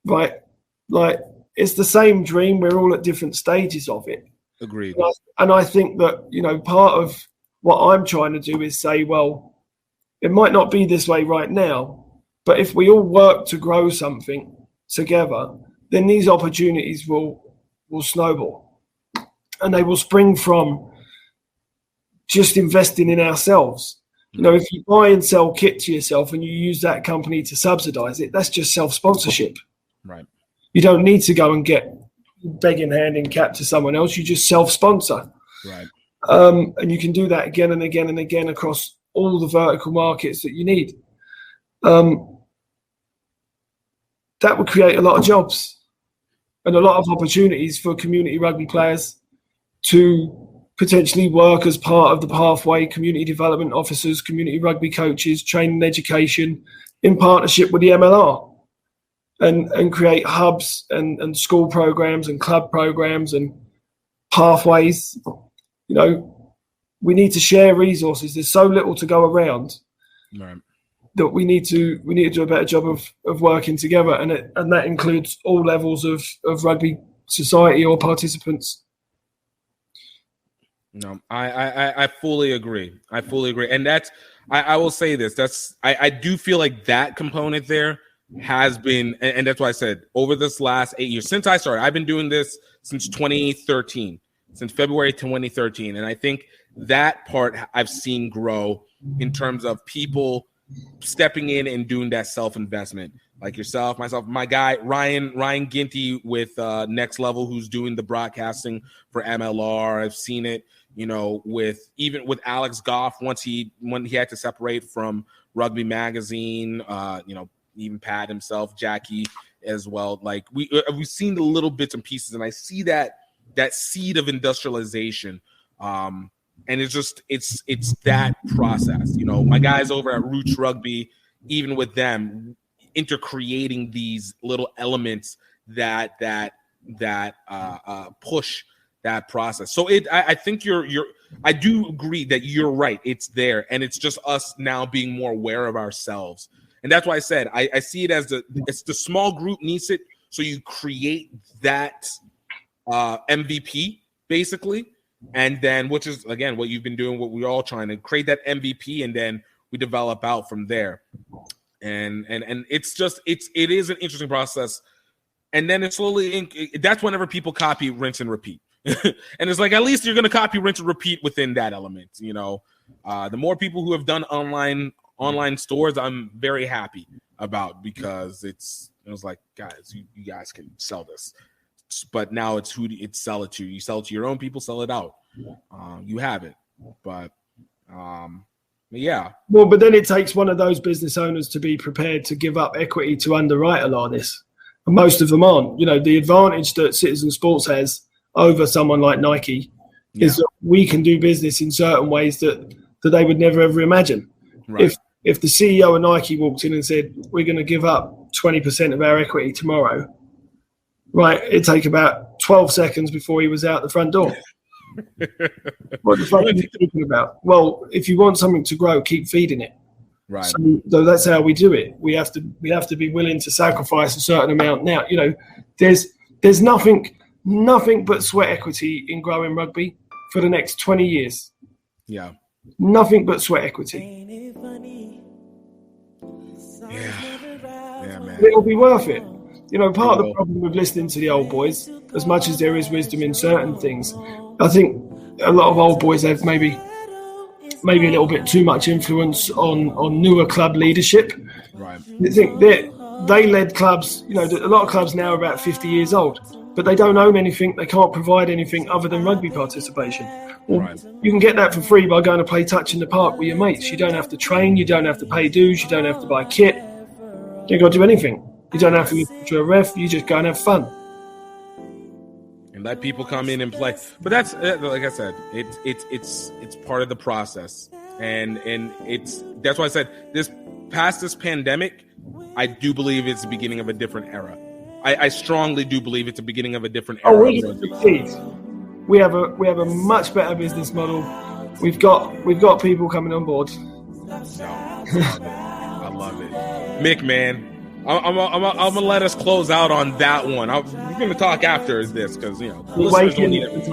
Right? Like, it's the same dream. We're all at different stages of it. Agreed. And I think that, part of what I'm trying to do is say, well, it might not be this way right now, but if we all work to grow something together, then these opportunities will snowball. And they will spring from just investing in ourselves. If you buy and sell kit to yourself and you use that company to subsidize it, that's just self-sponsorship. Right. You don't need to go and get begging hand in cap to someone else. You just self-sponsor. Right. And you can do that again and again and again across all the vertical markets that you need. That would create a lot of jobs and a lot of opportunities for community rugby players to potentially work as part of the pathway, community development officers, community rugby coaches, training and education in partnership with the MLR. And create hubs and school programs and club programs and pathways. We need to share resources. There's so little to go around that we need to do a better job of working together, and that includes all levels of rugby society or participants. No, I fully agree. And I will say this. I do feel like that component there has been, and that's why I said over this last 8 years since I started, I've been doing this since 2013, since February 2013, and I think that part I've seen grow in terms of people stepping in and doing that self-investment, like yourself, myself, my guy Ryan Ginty with Next Level, who's doing the broadcasting for MLR. I've seen it, with Alex Goff when he had to separate from Rugby Magazine, even Pat himself, Jackie as well. Like we've seen the little bits and pieces, and I see that seed of industrialization. And it's that process. My guys over at Roots Rugby, even with them, intercreating these little elements that push that process. So I think I do agree that you're right. It's there, and it's just us now being more aware of ourselves. And that's why I said I see it as it's the small group needs it, so you create that MVP basically, and then which is again what you've been doing, what we're all trying to create that MVP, and then we develop out from there. And it is an interesting process, and then it's slowly. That's whenever people copy, rinse, and repeat. And it's like, at least you're going to copy, rinse, and repeat within that element. You know, the more people who have done online stores, I'm very happy about, because it was like, guys, you guys can sell this. But now it's who it sell it to. You sell it to your own people, sell it out. You have it. But yeah. Well, but then it takes one of those business owners to be prepared to give up equity to underwrite a lot of this. And most of them aren't. You know, the advantage that Citizen Sports has over someone like Nike is that we can do business in certain ways that they would never ever imagine. Right. If the CEO of Nike walked in and said, we're going to give up 20% of our equity tomorrow, right, it'd take about 12 seconds before he was out the front door. What the fuck are you talking about? Well, if you want something to grow, keep feeding it. Right. So that's how we do it. We have to be willing to sacrifice a certain amount. Now, you know, there's nothing but sweat equity in growing rugby for the next 20 years. Yeah. Nothing but sweat equity. Yeah, man. It'll be worth it. You know, part of the problem with listening to the old boys, as much as there is wisdom in certain things, I think a lot of old boys have maybe a little bit too much influence on newer club leadership. Right. I think they led clubs, you know, a lot of clubs now are about 50 years old, but they don't own anything. They can't provide anything other than rugby participation. Well, right. You can get that for free by going to play touch in the park with your mates. You don't have to train. You don't have to pay dues. You don't have to buy kit. You don't got to do anything. You don't have to listen to a ref. You just go and have fun. And let people come in and play. But that's, like I said, it's part of the process. And that's why I said this pandemic, I do believe it's the beginning of a different era. I strongly do believe it's the beginning of a different era. Oh, we can succeed. We have a much better business model. We've got people coming on board. I love it. Mick, man, I'm gonna let us close out on that one. We're gonna talk after this, because you know, listeners don't need it.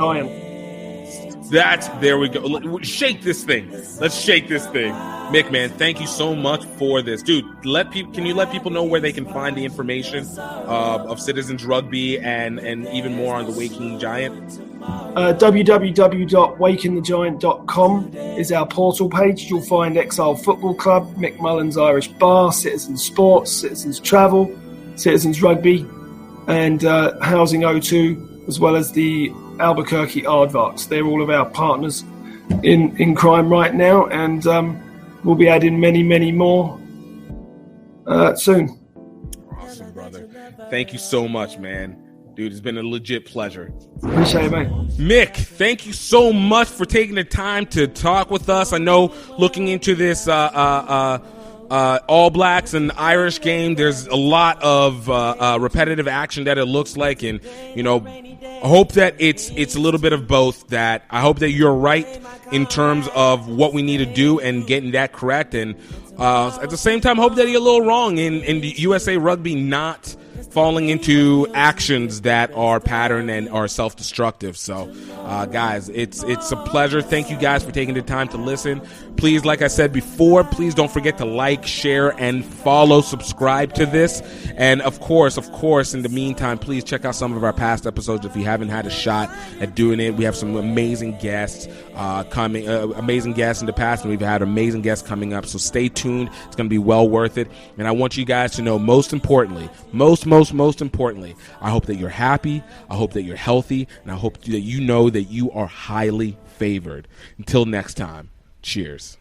There we go. Shake this thing. Let's shake this thing. Mick, man, thank you so much for this, dude. Can you let people know where they can find the information of Citizens Rugby and even more on the Waking Giant? www.wakingthegiant.com is our portal page. You'll find Exile Football Club, Mick Mullins Irish Bar, Citizens Sports, Citizens Travel, Citizens Rugby, and Housing O2, as well as the Albuquerque Aardvarks. They're all of our partners in crime right now, and we'll be adding many, many more soon. Awesome, brother. Thank you so much, man. Dude, it's been a legit pleasure. Appreciate it, mate. Mick, thank you so much for taking the time to talk with us. I know looking into this All Blacks and Irish game, there's a lot of repetitive action that it looks like, and you know, I hope that it's a little bit of both. That I hope that you're right in terms of what we need to do and getting that correct, and at the same time, hope that you're a little wrong in the USA Rugby not falling into actions that are patterned and are self-destructive. So, guys, it's a pleasure. Thank you guys for taking the time to listen. Please, like I said before, please don't forget to like, share, and follow, subscribe to this. And of course, in the meantime, please check out some of our past episodes if you haven't had a shot at doing it. We have some amazing guests amazing guests in the past, and we've had amazing guests coming up. So stay tuned. It's going to be well worth it. And I want you guys to know, most importantly, most importantly, I hope that you're happy. I hope that you're healthy. And I hope that you know that you are highly favored. Until next time, cheers.